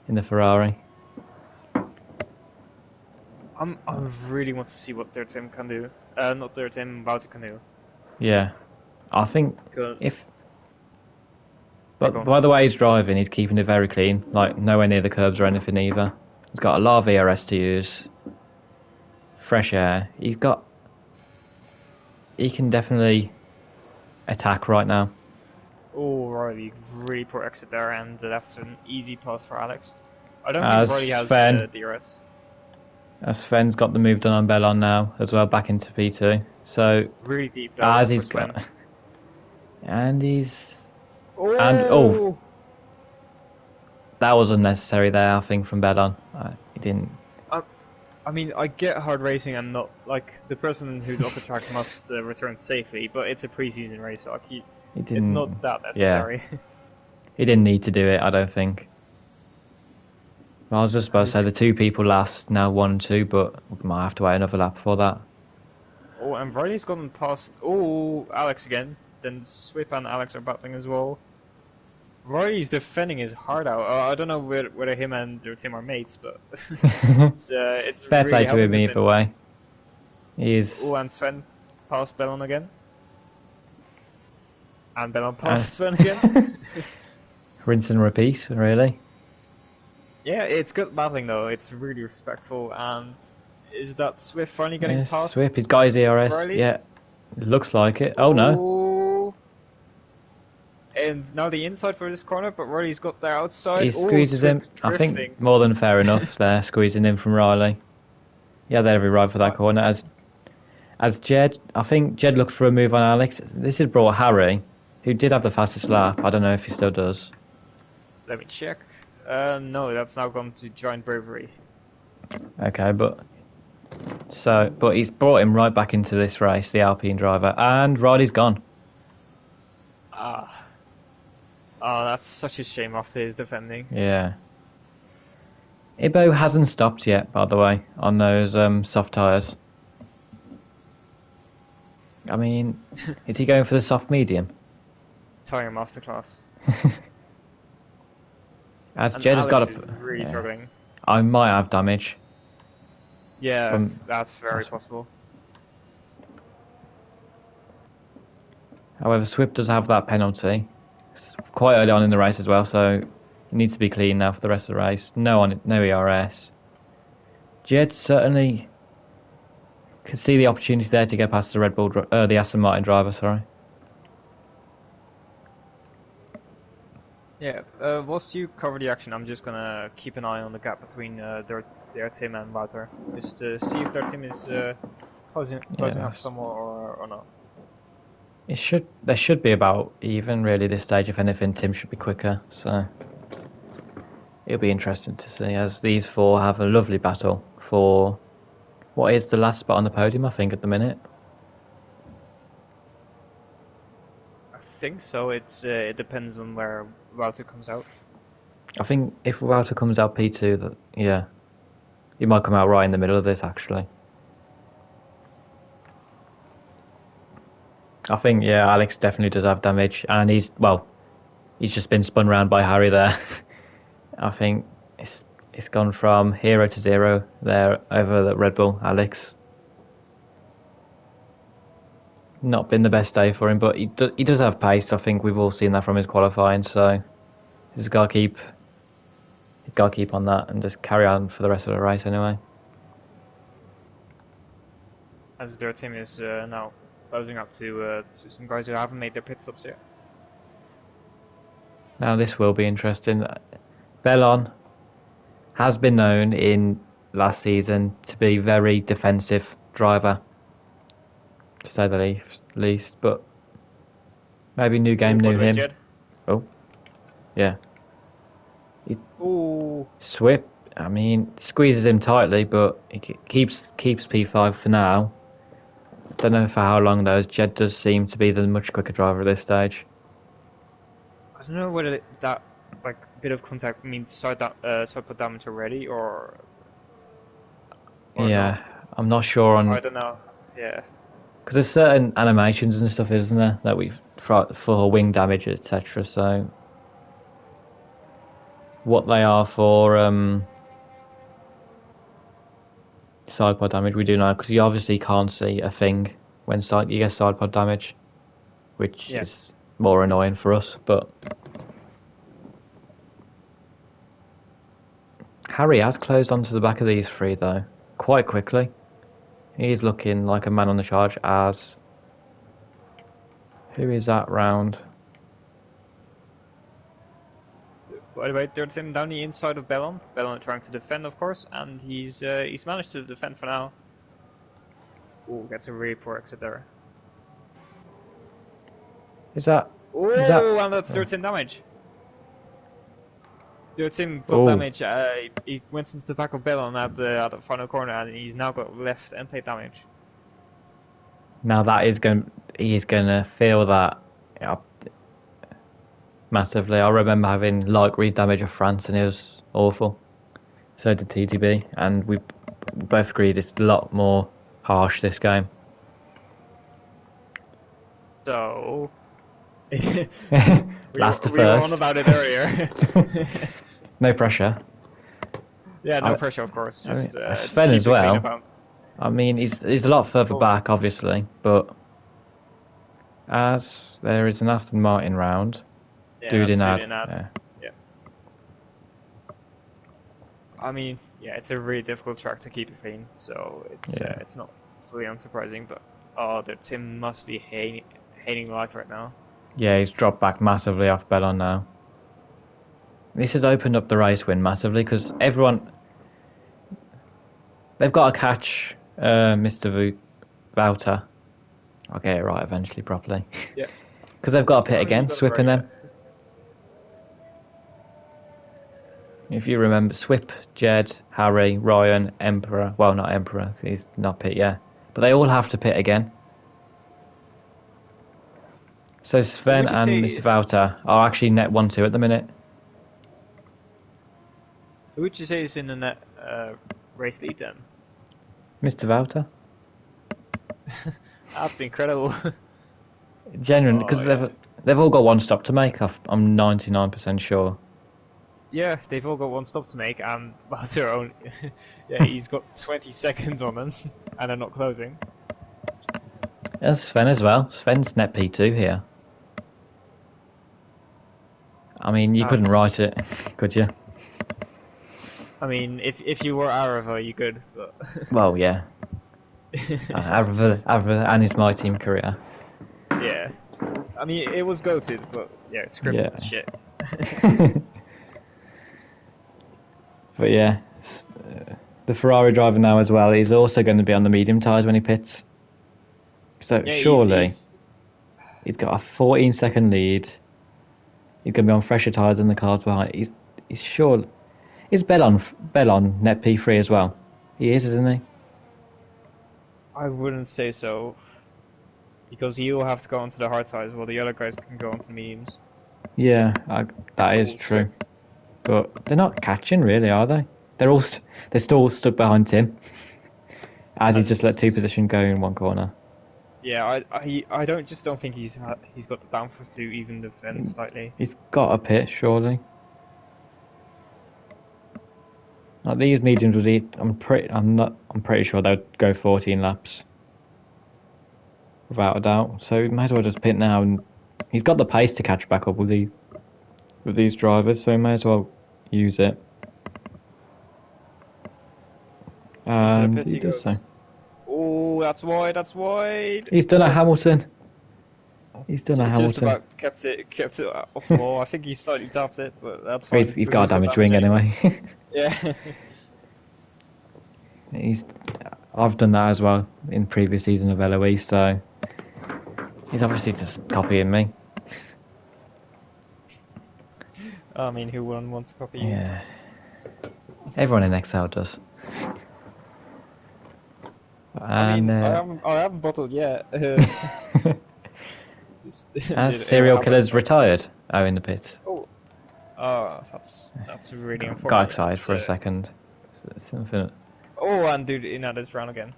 in the Ferrari. I really want to see what Dirt Tim can do. Not Dirt Tim, Wouter can do. Yeah, I think But by the way he's driving, he's keeping it very clean. Like nowhere near the curbs or anything either. He's got a lot of ERS to use. Fresh air. He can definitely attack right now. Oh, Riley, really poor exit there, and that's an easy pass for Alex. I don't think Riley has DRS. Sven's got the move done on Bellon now as well, back into P2. So really deep down. As he's got, and he's that was unnecessary there, I think, from Bellon. He didn't. I mean, I get hard racing and not like the person who's off the track must return safely, but it's a pre-season race, so it's not that necessary. Yeah. He didn't need to do it, I don't think. I was just about to say the two people last, now 1 and 2, but we might have to wait another lap for that. Oh, and Riley's gotten past. Oh, Alex again. Then Swip and Alex are battling as well. Riley's defending his heart out. I don't know whether him and Tim are mates, but it's fair really play to him either way. He is. Oh, and Sven past Bellon again. And Bellon past Sven again. Rinse and repeat, really. Yeah, it's good battling though. It's really respectful. And is that Swift finally getting past? Swift, he's got his ERS. Riley? Yeah, it looks like it. Oh no. And now the inside for this corner, but Riley's got there outside. He squeezes him. I think more than fair enough there, squeezing in from Riley. Yeah, they'd every right for that corner. As Jed, I think Jed looked for a move on Alex. This has brought Harry, who did have the fastest lap. I don't know if he still does. Let me check. No, that's now gone to Giant Bravery. Okay, but he's brought him right back into this race, the Alpine driver, and Riley's gone. Oh, that's such a shame after his defending. Yeah. Ibo hasn't stopped yet, by the way, on those soft tyres. I mean, is he going for the soft medium? time masterclass. As And Jed has got Alex a. is really Yeah. struggling. I might have damage Yeah, from. that's very possible. However, Swift does have that penalty. It's quite early on in the race as well, so he needs to be clean now for the rest of the race. No ERS. Jed certainly could see the opportunity there to get past the the Aston Martin driver. Sorry. Yeah, whilst you cover the action, I'm just gonna keep an eye on the gap between their team and Wouter, just to see if their team is closing Yeah. up some more or not. There should be about even really this stage. If anything, Tim should be quicker. So it'll be interesting to see as these four have a lovely battle for what is the last spot on the podium. I think at the minute. I think so. It depends on where Wouter comes out. I think if Wouter comes out P2, that yeah, he might come out right in the middle of this actually. I think yeah, Alex definitely does have damage, and he's just been spun around by Harry there. I think it's gone from hero to zero there over the Red Bull. Alex, not been the best day for him, but he does have pace. I think we've all seen that from his qualifying. So he's got to keep on that and just carry on for the rest of the race anyway. As their team is now closing up to some guys who haven't made their pit stops yet. Now this will be interesting. Bellon has been known in last season to be very defensive driver, to say the least. But maybe new game, new him. Jed? Oh, yeah. Ooh. Swip, I mean, squeezes him tightly, but he keeps P5 for now. Don't know for how long though. As Jed does seem to be the much quicker driver at this stage. I don't know whether that like bit of contact means side put damage already or Yeah, not. I'm not sure on I don't know. Yeah. because there's certain animations and stuff, isn't there, that we've for wing damage, etc. So what they are for side pod damage, we do know because you obviously can't see a thing when you get side pod damage, which is more annoying for us. But Harry has closed onto the back of these three though quite quickly. He's looking like a man on the charge. As who is that round? By the way, there's him down the inside of Bellon. Bellon trying to defend, of course, and he's managed to defend for now. Ooh, gets a really poor exit there. Is that? Ooh, and that's 13 damage. 13 full damage. He went into the back of Bellon at the final corner, and he's now got left and plate damage. Now that is he's going to feel that massively. I remember having like read damage of France, and it was awful. So did TTB, and we both agreed it's a lot more harsh this game. So Last to we were first. on about it earlier. No pressure. Yeah, no pressure, of course. Just, Sven as well. I mean, he's a lot further back, obviously, but as there is an Aston Martin round, Yeah. I mean, yeah, it's a really difficult track to keep it clean, so it's not fully unsurprising. But the Tim must be hating life right now. Yeah, he's dropped back massively off Bellon now. This has opened up the race win massively because they've got to catch Mr. Wouter. I'll get it right eventually properly. Yeah. Because they've got to pit again, Swip and them. If you remember, Swip, Jed, Harry, Ryan, Emperor. Well, not Emperor, he's not pit yet. But they all have to pit again. So Sven and Mr. Wouter are actually net 1-2 at the minute. Who would you say is in the net race lead then? Mr. Wouter. That's incredible. Genuinely, because they've all got one stop to make. I'm 99% sure. Yeah, they've all got one stop to make, and Valtteri only. Yeah, he's got 20 seconds on them, and they're not closing. There's Sven as well. Sven's net P2 here. I mean, you couldn't write it, could you? I mean, if you were Arava, you could, but. Well, yeah. Arava and his My Team career. Yeah. I mean, it was goated, but yeah, scripted as shit. But yeah, the Ferrari driver now as well, he's also going to be on the medium tyres when he pits. So Yeah, surely he's got a 14-second lead. He's going to be on fresher tyres than the cars behind. He's sure. Is Bellon net P3 as well? He is, isn't he? I wouldn't say so, because he'll have to go onto the hard tyres, while the other guys can go onto the mediums. Yeah, that is true. But they're not catching, really, are they? They're still stuck behind Tim, as he's just let two positions go in one corner. Yeah, I don't think he's got the downforce to even defend slightly. He's got a pit, surely. Like these mediums would eat. I'm pretty sure they'd go 14 laps, without a doubt. So he might as well just pit now, and he's got the pace to catch back up with these drivers. So he may as well use it. And he does so. Oh, that's wide. That's wide. He's done a Hamilton. He's done a Hamilton. Just about kept it off the wall. I think he slightly tapped it, but that's fine. He's got a damaged wing anyway. Yeah. I've done that as well in previous season of LOE, so he's obviously just copying me. I mean, who wouldn't want to copy you? Yeah. Everyone in Excel does. And, I haven't bottled yet. Has serial killers retired? Oh, in the pits. Oh, that's really unfortunate. Got excited for a second. Something. Oh, and dude, in at this round again.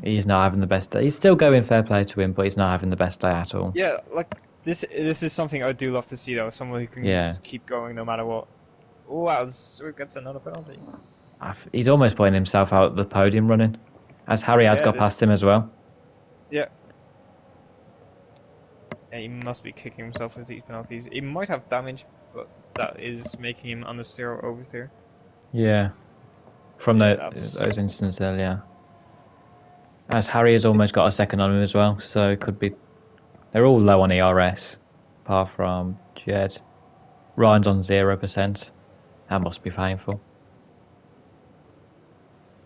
He's not having the best day. He's still going, fair play to him, but he's not having the best day at all. Yeah, like this is something I do love to see though. Someone who can just keep going no matter what. Oh wow, so it gets another penalty. He's almost putting himself out the podium running, as Harry has got past him as well. Yeah. Yeah, he must be kicking himself with these penalties. He might have damage, but that is making him understeer or oversteer. Yeah. From those instances earlier. As Harry has almost got a second on him as well, so it could be... They're all low on ERS, apart from Jed. Ryan's on 0%. That must be painful.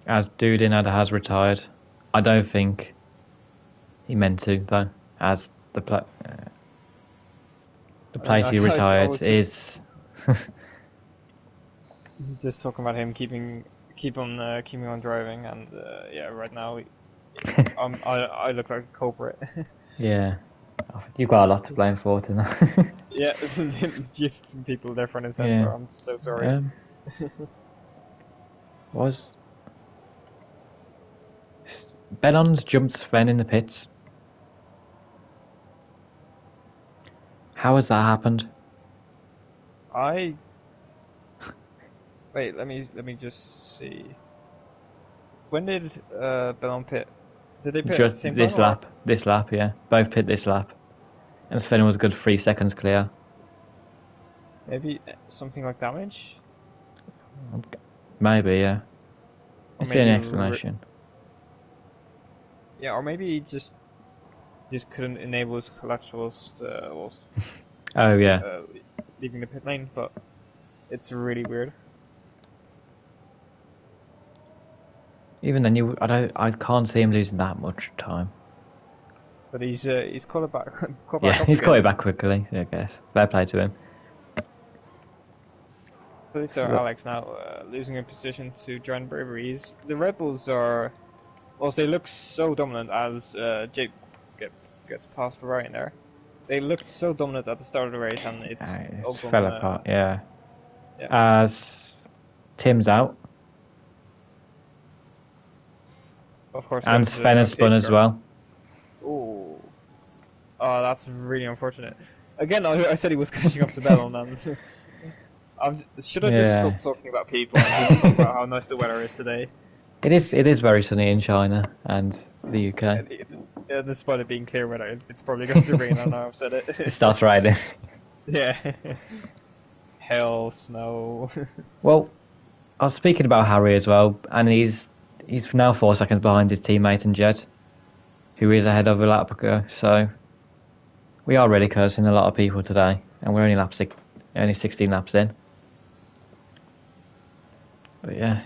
As Dudin has retired. I don't think he meant to, though, as the place he retired is... Just talking about him keeping on driving, and yeah, right now, I look like a culprit. Yeah, you've got a lot to blame for tonight. Yeah, some people there front and center. Yeah. I'm so sorry. Bellon's jumped Sven in the pits. How has that happened? Wait, let me just see. When did Bellon pit? Did they pit just at the same time? This lap, yeah. Both pit this lap. And Sven was a good 3 seconds clear. Maybe something like damage? Maybe, yeah. I see any explanation. Yeah, or maybe he just couldn't enable his collaterals whilst oh yeah, leaving the pit lane, but it's really weird. Even then, I can't see him losing that much time. But he's caught it back. He's caught it back quickly. I guess. Fair play to him. So Alex now losing a position to John Bravery. The Red Bulls are, well, they look so dominant as Jake gets past Ryan there. They looked so dominant at the start of the race, and it fell apart. Yeah. As Tim's out. Of course. And Sven has spun as well. Ooh. Oh, that's really unfortunate. Again, I said he was catching up to Bellon, and should I just Yeah. stop talking about people and just talk about how nice the weather is today? It is very sunny in China and the UK. Despite it being clear weather, it's probably going to rain. I know I've said It it. starts raining. Yeah. Hell, snow. Well, I was speaking about Harry as well, and he's now 4 seconds behind his teammate and Jed, who is ahead of a lap ago. So we are really cursing a lot of people today, and we're only 16 laps in. But yeah,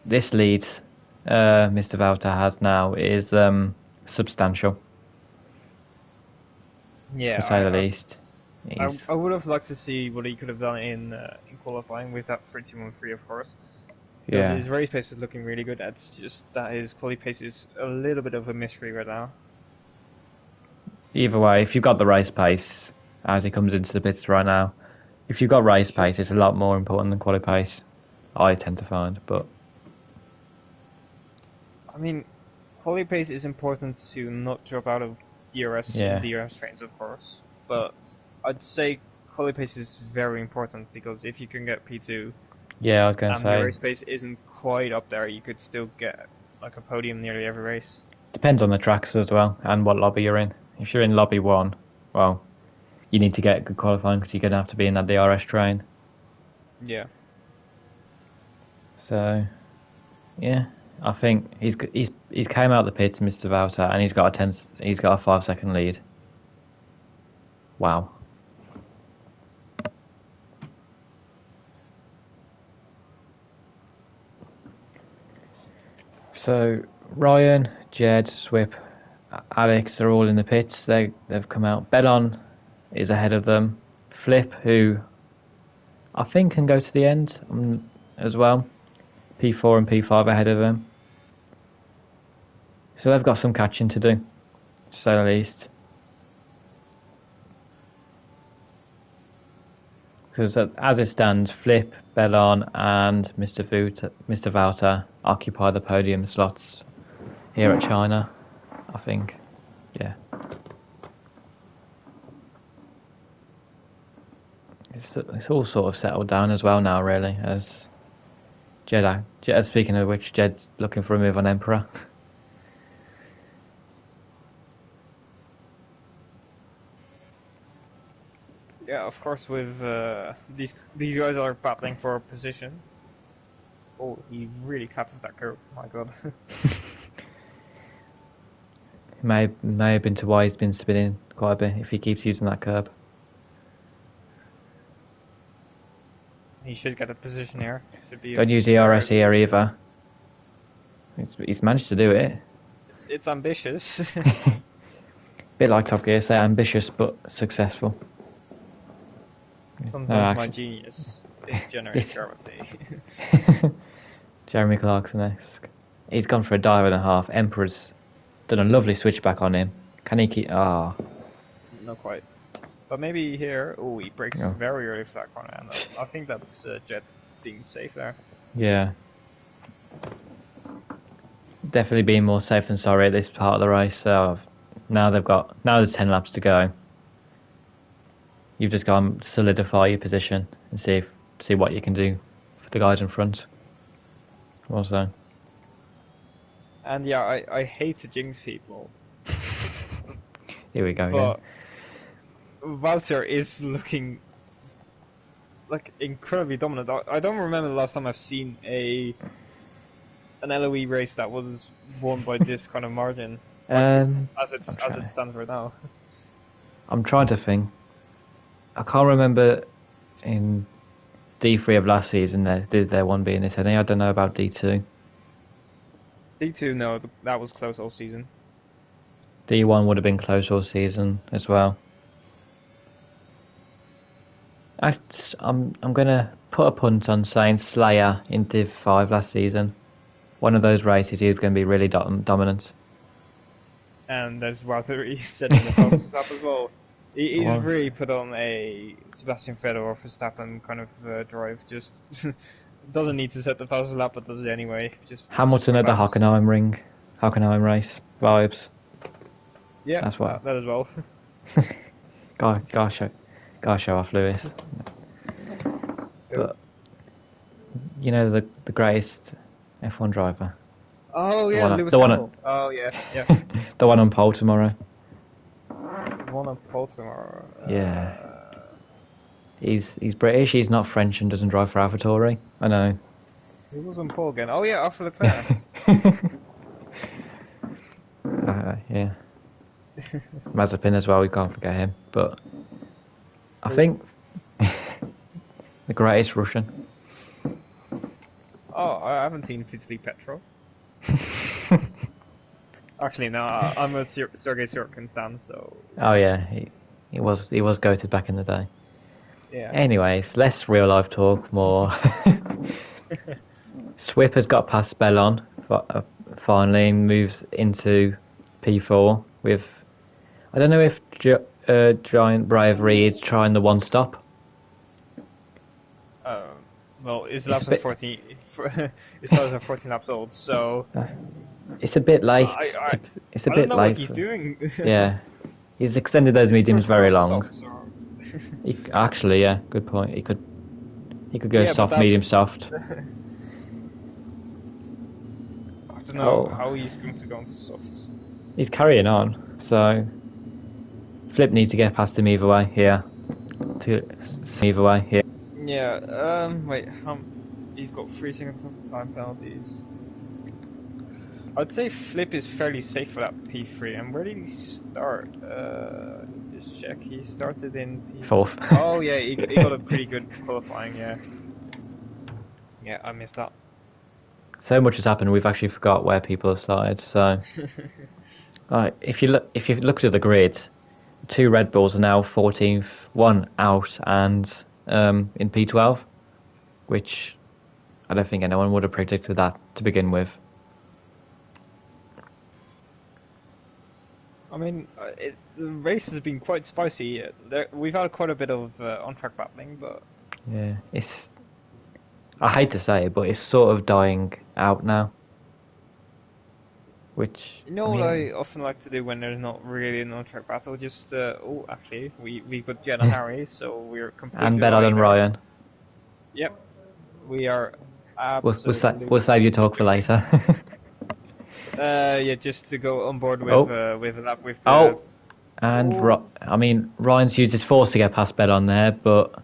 this lead Mr. Valter has now is substantial, Yeah, to say the least. I would have liked to see what he could have done in qualifying with that 31.3, of course. Because Yeah. his race pace is looking really good. It's just that his quali pace is a little bit of a mystery right now. Either way, if you've got the race pace as he comes into the pits right now, if you've got race pace, it's a lot more important than quali pace. I tend to find, but I mean, quali pace is important to not drop out of DRS Yeah. in DRS trains, of course. But I'd say quali pace is very important because if you can get P2 yeah, I was going to and your say, race pace isn't quite up there, you could still get like a podium nearly every race. depends on the tracks as well and what lobby you're in. If you're in lobby 1, well, you need to get good qualifying because you're going to have to be in that DRS train. Yeah. So, yeah, I think he's came out the pits, Mr. Valter, and he's got a 5 second lead. Wow. So Ryan, Jed, Swip, Alex are all in the pits. They've come out. Bellon is ahead of them. Flip, who I think can go to the end as well. P4 and P5 ahead of him. So they've got some catching to do, to say the least. Because as it stands, Flip, Bellon, and Mr. Valter occupy the podium slots here at China, I think. Yeah. It's all sort of settled down as well now, really, as speaking of which, Jed's looking for a move on Emperor. Yeah, of course. With these guys are battling for a position. Oh, he really cuts that curve. My God. May have been to why he's been spinning quite a bit if he keeps using that curb. He should get a position here. Should be. Don't use ERS here either. He's managed to do it. It's ambitious. Bit like Top Gear, say ambitious but successful. Sometimes my genius generates gravity. Jeremy Clarkson-esque. He's gone for a dive and a half. Emperor's done a lovely switchback on him. Can he keep... Not quite. But maybe here... Oh, he breaks very early for that corner. And I think that's Jet being safe there. Yeah. Definitely being more safe than sorry at this part of the race. So now there's 10 laps to go. You've just got to solidify your position and see what you can do for the guys in front. Also. And yeah, I hate to jinx people. Here we go. But Valter is looking like incredibly dominant. I don't remember the last time I've seen an LOE race that was won by this kind of margin. As it stands right now. I'm trying to think. I can't remember in D3 of last season there one being this heading. I don't know about D2. D2, no, that was close all season. D1 would have been close all season as well. I'm gonna put a punt on saying Slayer in Div 5 last season. One of those races he was going to be really dominant. And there's Valtteri setting the fastest lap as well. He's really put on a Sebastian Vettel or Verstappen kind of drive. Just doesn't need to set the fastest lap, but does it anyway. Hamilton at the Hockenheim race vibes. Yeah, That's what. that as well. Gotta show off Lewis. But you know the greatest F1 driver, Oh the yeah, one Lewis the one Hamilton. Oh yeah, yeah. the one on pole tomorrow. One on pole tomorrow. Yeah. He's British. He's not French and doesn't drive for AlphaTauri. I know. Who was on pole again? Oh yeah, Arthur Leclerc. Yeah. Mazepin as well. We can't forget him. But I think the greatest Russian. Oh, I haven't seen Vitaly Petrov. Actually, no, I'm a Sergei Sorokin stan, so Oh yeah, he was goated back in the day. yeah. Anyways, less real life talk, more. Swip has got past Bellon finally and moves into P4 with. I don't know if Giant Bravery is trying the one stop. Well, his laps are 14. His laps are 14 laps old, so It's a bit late. It's a I bit don't know late. what he's doing. Yeah, he's extended those mediums very long. Softs or- Actually, yeah, good point. He could go Yeah, but soft, that's- medium, soft. I don't know Oh. how he's going to go on soft. He's carrying on, so Flip needs to get past him either way here. Either way here. Yeah. Wait. He's got 3 seconds of time penalties. I'd say Flip is fairly safe for that P3. And where did he start? Just check. He started in P4. Fourth. Oh yeah, he got a pretty good qualifying. Yeah. Yeah, I missed that. So much has happened. We've actually forgot where people have started. So, if you looked at the grid, 2 Red Bulls are now 14th, 1 out, and in P12, which I don't think anyone would have predicted that to begin with. I mean, the race has been quite spicy. We've had quite a bit of on-track battling, but Yeah, I hate to say it, but it's sort of dying out now. Which you know I mean, what I often like to do when there's not really an on-track battle? Just actually, we got Jen and Harry, so we're completely and Bernard and right Ryan. Yep, we are We'll absolutely. save your talk for later. Yeah, just to go on board with with a lap with the. Oh, and I mean Ryan's used his force to get past Bellon there, but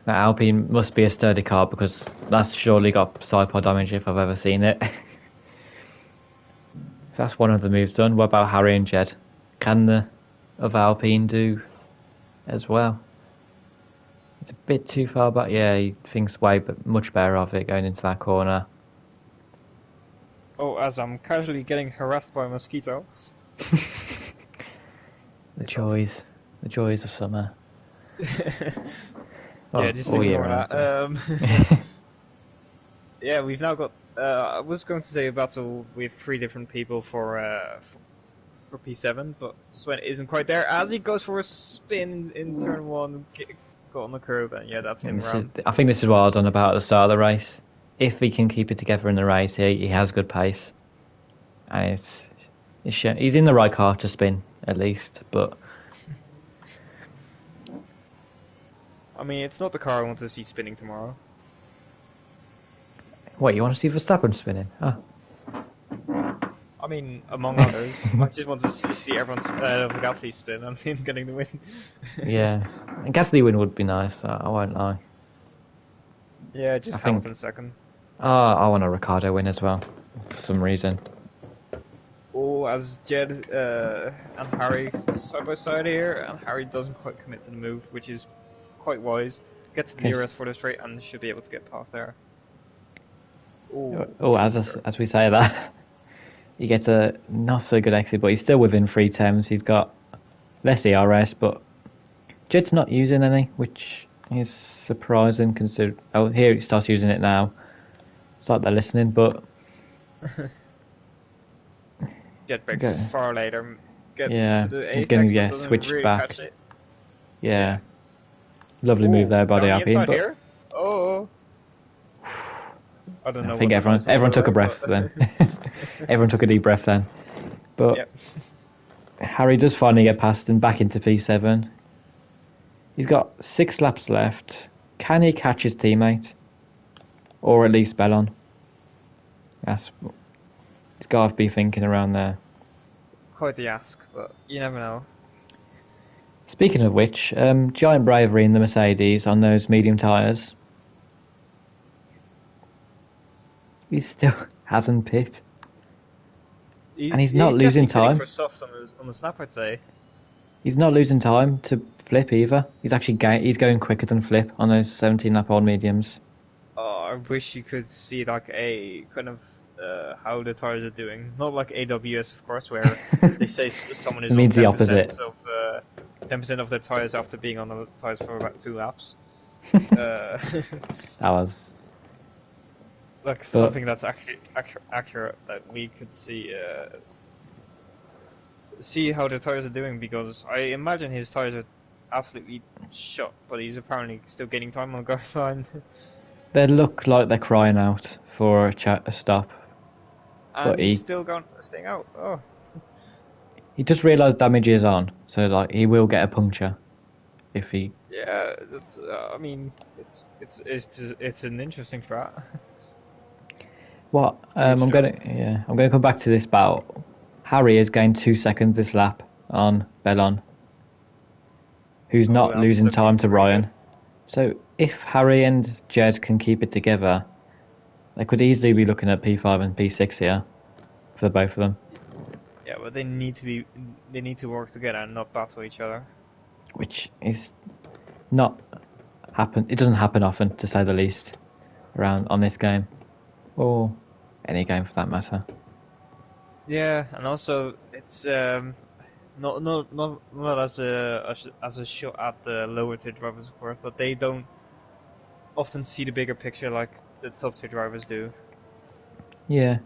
that Alpine must be a sturdy car because that's surely got side pod damage if I've ever seen it. So that's one of the moves done. What about Harry and Jed? Can the other Alpine do as well? It's a bit too far back. Yeah, he thinks much better of it going into that corner. Oh, as I'm casually getting harassed by a mosquito. The joys of summer. Yeah, just ignore that. Yeah, we've now got. I was going to say a battle with 3 different people for P7, but Sven isn't quite there as he goes for a spin in turn 1, got on the curve, and yeah, that's him round. I think this is what I was on about at the start of the race. If he can keep it together in the race, he has good pace, and he's in the right car to spin at least. But I mean, it's not the car I want to see spinning tomorrow. what, you want to see Verstappen spinning? Oh. I mean, among others, I just want to see everyone's Gasly spin and him getting the win. Yeah, and Gasly win would be nice. I won't lie. Yeah, just Hamilton second. I want a Ricciardo win as well, for some reason. Oh, as Jed and Harry side by side here, and Harry doesn't quite commit to the move, which is quite wise. Gets the DRS for the straight and should be able to get past there. Oh, as we say that, he gets a not so good exit, but he's still within 3 temps. He's got less ERS, but Jed's not using any, which is surprising. Oh, here he starts using it now. It's like they're listening, but Jet breaks far later. Gets to the getting apex, but switched really back. catch it. Yeah, lovely move there by the Alpine. But Here? Oh. I don't know. I think everyone took a breath then. Everyone took a deep breath then. But Yep. Harry does finally get past and back into P7. He's got 6 laps left. Can he catch his teammate? Or at least Bellon? That's he's got to be thinking around there. Quite the ask, but you never know. Speaking of which, Giant Bravery in the Mercedes on those medium tyres. He still hasn't pit. And he's not losing definitely time. for soft on the snap, I'd say. He's not losing time to Flip either. He's actually he's going quicker than Flip on those 17-lap old mediums. Oh, I wish you could see like a kind of how the tires are doing. Not like AWS, of course, where they say someone is It on means the 10% opposite. of 10% of their tires after being on the tires for about 2 laps. Uh, That was like something that's actually accurate that we could see how the tires are doing, because I imagine his tires are absolutely shot, but he's apparently still getting time on the guideline. they look like they're crying out for a stop. And But he's still staying out. Oh, he just realised damage is on, so like he will get a puncture if he. yeah. That's, I mean, it's an interesting strat. What? Huge I'm jump. gonna come back to this battle. Harry has gained 2 seconds this lap on Bellon, who's Oh, not that's losing looking time to pretty Ryan. good. So if Harry and Jed can keep it together, they could easily be looking at P5 and P6 here for both of them, Yeah, but they need to work together and not battle each other. which is not happen. It doesn't happen often, to say the least, around on this game, or any game for that matter. Yeah, and also it's not as a shot at the lower tier drivers, of course, but they don't often see the bigger picture like the top tier drivers do. Yeah,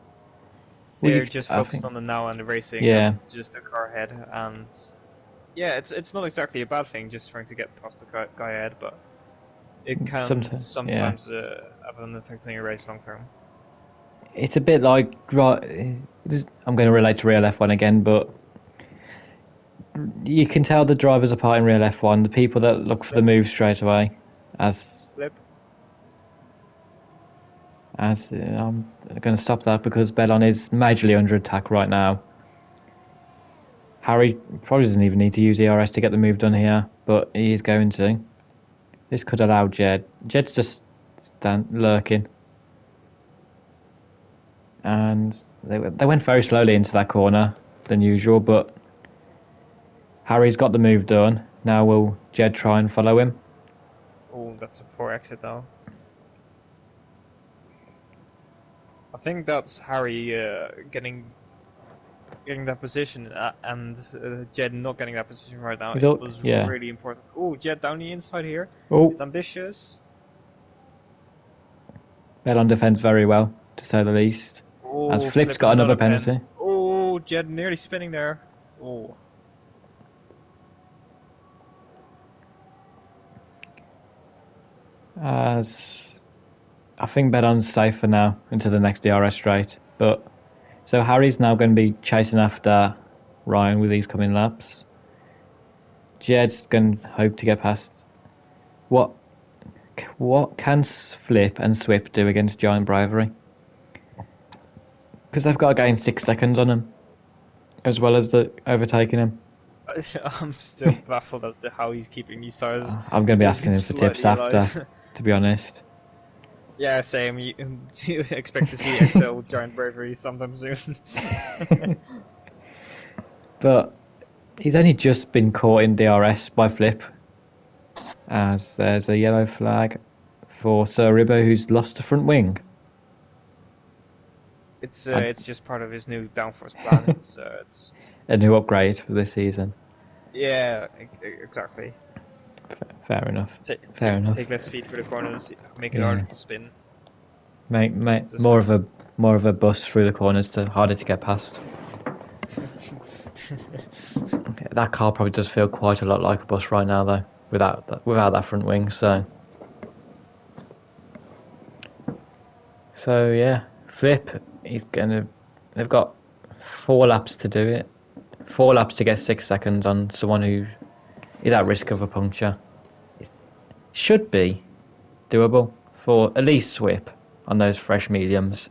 They're just I focused think. on the now and the racing Yeah, and just the car ahead. And yeah, it's not exactly a bad thing just trying to get past the guy ahead, but it can sometimes. Yeah, sometimes have an effect on your race long term. it's a bit like I'm going to relate to real F1 again, but you can tell the drivers apart in real F1. The people that look for the Flip, move straight away, as flip. I'm going to stop that because Bellon is majorly under attack right now. Harry probably doesn't even need to use ERS to get the move done here, but he is going to. This could allow Jed. Jed's just lurking. And they went very slowly into that corner than usual, but Harry's got the move done. Now will Jed try and follow him? Oh, that's a poor exit though. I think that's Harry getting that position and Jed not getting that position right now. He's It was yeah. really important. Oh, Jed down the inside here. Oh, It's ambitious. Bellon defends very well, to say the least. Oh, As Flip's flipping got another pen. penalty. Oh, Jed nearly spinning there. Oh. As I think Bellon's safer now into the next DRS straight. But so Harry's now going to be chasing after Ryan with these coming laps. Jed's going to hope to get past. What can Flip and Swip do against Giant Bravery? Because they've got to gain 6 seconds on him, as well as the overtaking him. I'm still baffled as to how he's keeping these tires. I'm going to be asking him for tips slightly after, alive. to be honest. Yeah, same. You expect to see XL Giant Bravery sometime soon. But he's only just been caught in DRS by Flip, as there's a yellow flag for Sir Ribbo, who's lost a front wing. It's just part of his new downforce plan. It's A new upgrade for this season. yeah, exactly. Fair enough. Fair enough. Take less speed for the corners, make it Yeah. harder to spin. Make It's more of a bus through the corners harder to get past. That car probably does feel quite a lot like a bus right now, though, without that front wing. So yeah, Flip. They've got 4 laps to do it. 4 laps to get 6 seconds on someone who is at risk of a puncture. It should be doable for at least Swip on those fresh mediums.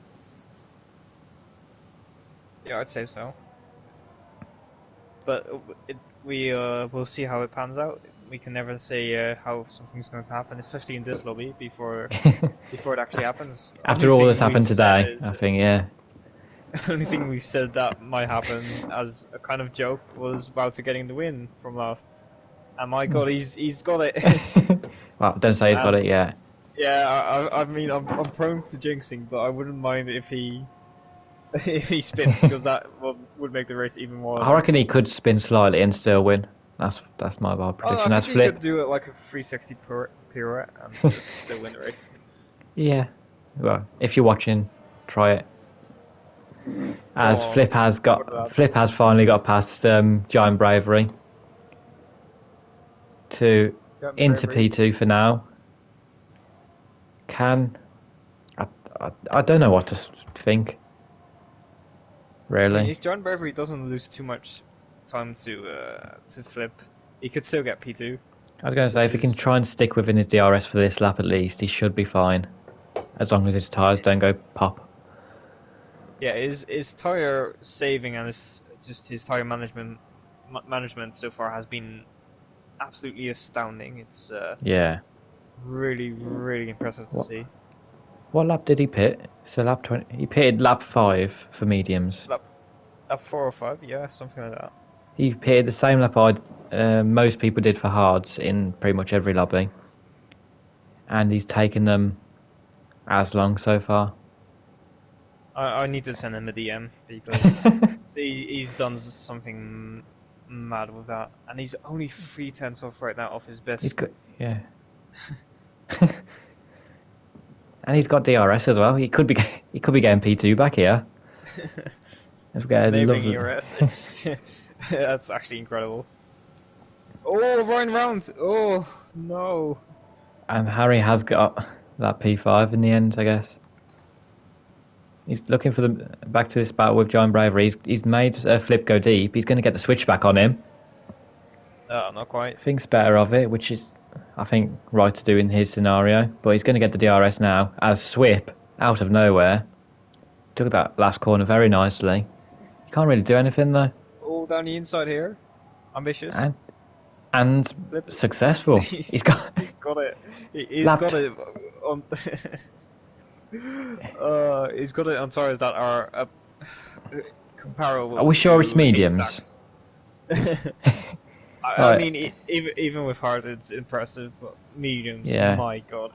Yeah, I'd say so. But we'll see how it pans out. We can never say how something's going to happen, especially in this lobby before it actually happens. After all that's happened today, I think, yeah. The only thing we've said that might happen as a kind of joke was Wouter getting the win from last. And my God, he's got it. Well, don't say he's got it yet. Yeah, I mean, I'm prone to jinxing, but I wouldn't mind if he spins, because that would make the race even more. I reckon he could spin slightly and still win. That's my wild prediction. I That's think he could do it like a 360 pirouette and just still win the race. Yeah. Well, if you're watching, try it. As Flip has finally got past Giant Bravery into P2 for now. I don't know what to think. Really. If Giant Bravery doesn't lose too much time to Flip, he could still get P2. I was going to say, if he can try and stick within his DRS for this lap at least, he should be fine. As long as his tyres don't go pop. Yeah, his tyre saving and his tyre management so far has been absolutely astounding. It's yeah, really, really impressive to see. What lap did he pit? So lap 20. He pitted lap 5 for mediums. Lap 4 or 5, yeah, something like that. He pitted the same lap most people did for hards in pretty much every lobby, and he's taken them as long so far. I need to send him a DM because he's done something mad with that, and he's only 3/10 off right now off his best. Yeah. And he's got DRS as well. He could be getting P2 back here. Maybe DRS. That's actually incredible. Oh, Ryan round. Oh no. And Harry has got that P5 in the end, I guess. He's looking for back to this battle with Giant Bravery. He's made Flip go deep. He's going to get the switchback on him. Not quite. Thinks better of it, which is, I think, right to do in his scenario. But he's going to get the DRS now as Swip, out of nowhere, took that last corner very nicely. He can't really do anything though. Oh, down the inside here. Ambitious. And successful. He's got it. He's got it on. He's got it on tires that are comparable. Are we sure it's mediums? I mean, even with hard, it's impressive, but mediums, yeah. My God.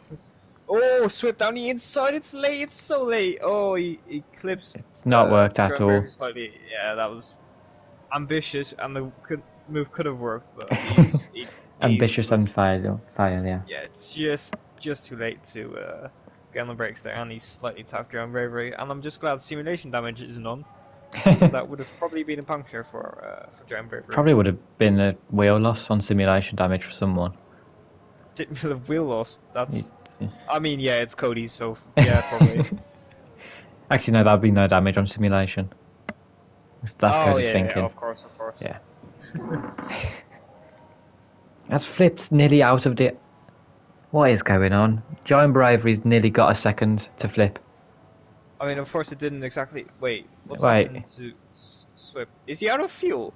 Oh, Swip down the inside, it's late, it's so late. Oh, he clips. It's not worked at all. Slightly, yeah, that was ambitious, and the move could have worked, but ambitious and failure, yeah. Yeah, just too late to get on the brakes there, and he slightly tapped Giant Bravery, and I'm just glad simulation damage isn't on. Because that would have probably been a puncture for Giant Bravery. Probably would have been a wheel loss on simulation damage for someone. The wheel loss? That's... I mean, yeah, it's Cody, so yeah, probably. Actually, no, that would be no damage on simulation. That's Cody's thinking. Yeah, of course. Yeah. As Flip's nearly out of the... What is going on? Giant Bravery's nearly got a second to Flip. I mean, of course it didn't exactly... Wait, what's happening to Swip? Is he out of fuel?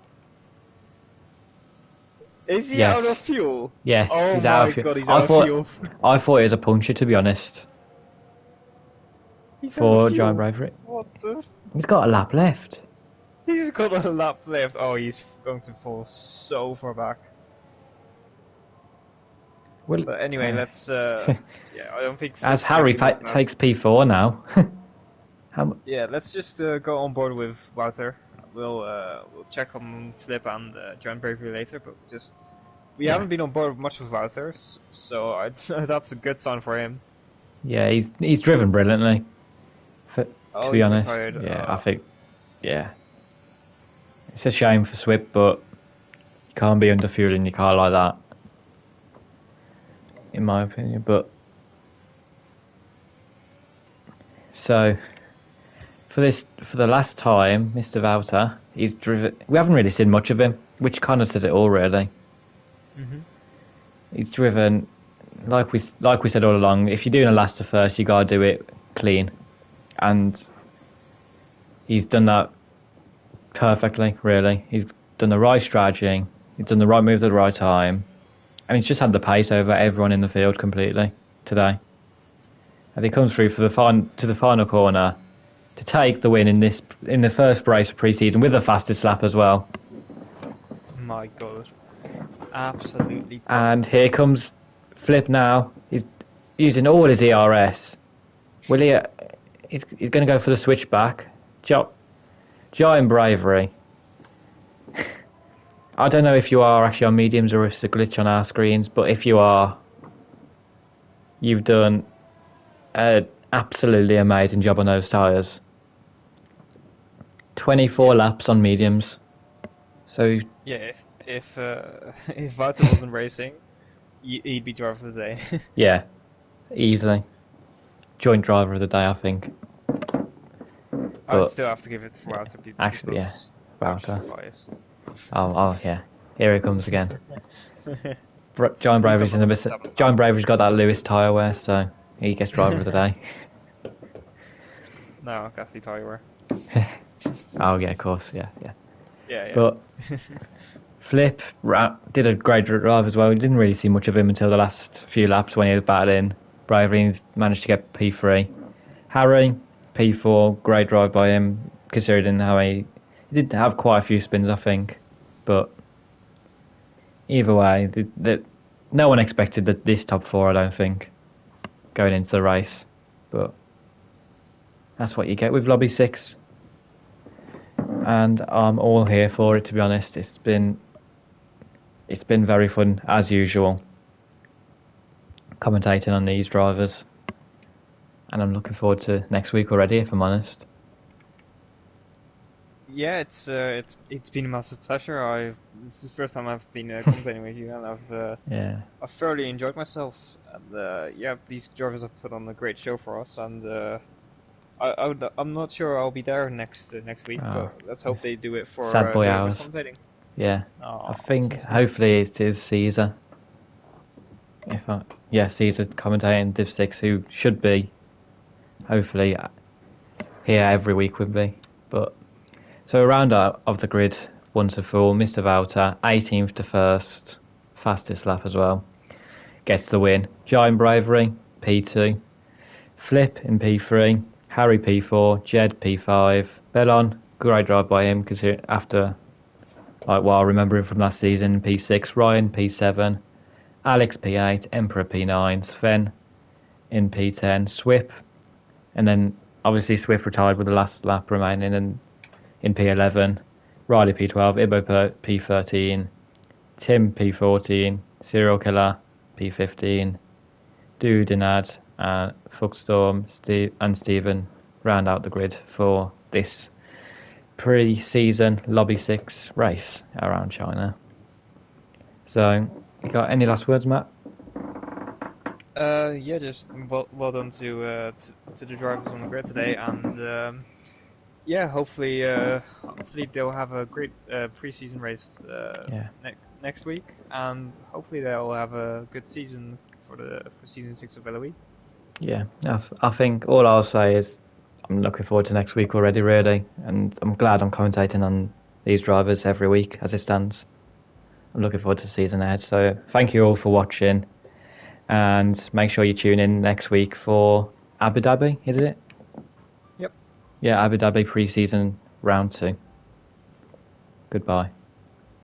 Is he out of fuel? Yeah, oh he's out of fuel. God, he's out of fuel. I thought it was a puncture, to be honest. He's for Giant Bravery. What the... He's got a lap left. He's got a lap left. Oh, he's going to fall so far back. Well, but anyway, let's... yeah, I don't think... As Harry takes P4 now. Yeah, let's just go on board with Wouter. We'll check on Flip and Giant Bravery later, but we haven't been on board much with Wouter, so that's a good sign for him. Yeah, he's driven brilliantly. To be honest, retired. I think, yeah, it's a shame for Swip, but you can't be under fuel in your car like that, in my opinion. But so. for the last time, Mr. Vouter, he's driven. We haven't really seen much of him, which kind of says it all, really. Hmm. He's driven, like we said all along. If you're doing a last to first, you gotta do it clean, and he's done that perfectly. Really, he's done the right strategy. He's done the right moves at the right time, and he's just had the pace over everyone in the field completely today. And he comes through for the final corner to take the win in the first race of pre-season with the fastest lap as well. My God, absolutely. And here comes Flip now. He's using all his ERS. Will he? He's going to go for the switchback. Giant bravery. I don't know if you are actually on mediums or if it's a glitch on our screens, but if you are, you've done an absolutely amazing job on those tyres. 24 laps on mediums. So Yeah, if if Wouter wasn't racing, he'd be driver of the day. yeah, easily. Joint driver of the day, I think. I'd But still have to give it to Wouter. actually, yeah, because Wouter. bias. Oh, yeah. Here he comes again. Giant Bravery's Giant Bravery's got that Lewis tyre wear, so he gets driver of the day. No, Gasly tyre wear. Oh yeah, of course, yeah. Yeah. But Flip did a great drive as well. We didn't really see much of him until the last few laps when he was battling. Bravery managed to get P3. Harry, P4, great drive by him, considering how he did have quite a few spins, I think. But either way, no one expected this top four, I don't think, going into the race. But that's what you get with Lobby 6. And I'm all here for it, to be honest. It's been very fun, as usual, commentating on these drivers. And I'm looking forward to next week already, if I'm honest. Yeah, it's been a massive pleasure. This is the first time I've been commentating with you, and I've thoroughly enjoyed myself. And these drivers have put on a great show for us. And I'm not sure I'll be there next week, but let's hope they do it for Sad boy hours. commentating. Yeah, Oh. I think hopefully it is Caesar. Caesar commentating Div 6, who should be hopefully here every week with me. But so a round out of the grid once a full. Mr. Wouter, 18th to 1st, fastest lap as well, gets the win. Giant Bravery, P2. Flip in P3. Harry P4. Jed P5. Bellon, great drive by him because while remembering from last season, P6. Ryan P7. Alex P8. Emperor P9. Sven in P10. Swip, and then obviously Swift retired with the last lap remaining in P11. Riley P12, Ibo P13, Tim P14, Serial Killer P15, Dudinad and Fuckstorm and Stephen round out the grid for this pre-season Lobby 6 race around China. So, you got any last words, Matt? Just well done to the drivers on the grid today, and hopefully they'll have a great pre-season race next week, and hopefully they'll have a good season for season 6 of LOE. Yeah, I think all I'll say is I'm looking forward to next week already, really, and I'm glad I'm commentating on these drivers every week as it stands. I'm looking forward to the season ahead. So thank you all for watching. And make sure you tune in next week for Abu Dhabi, is it? Yep. Yeah, Abu Dhabi pre-season round 2. Goodbye.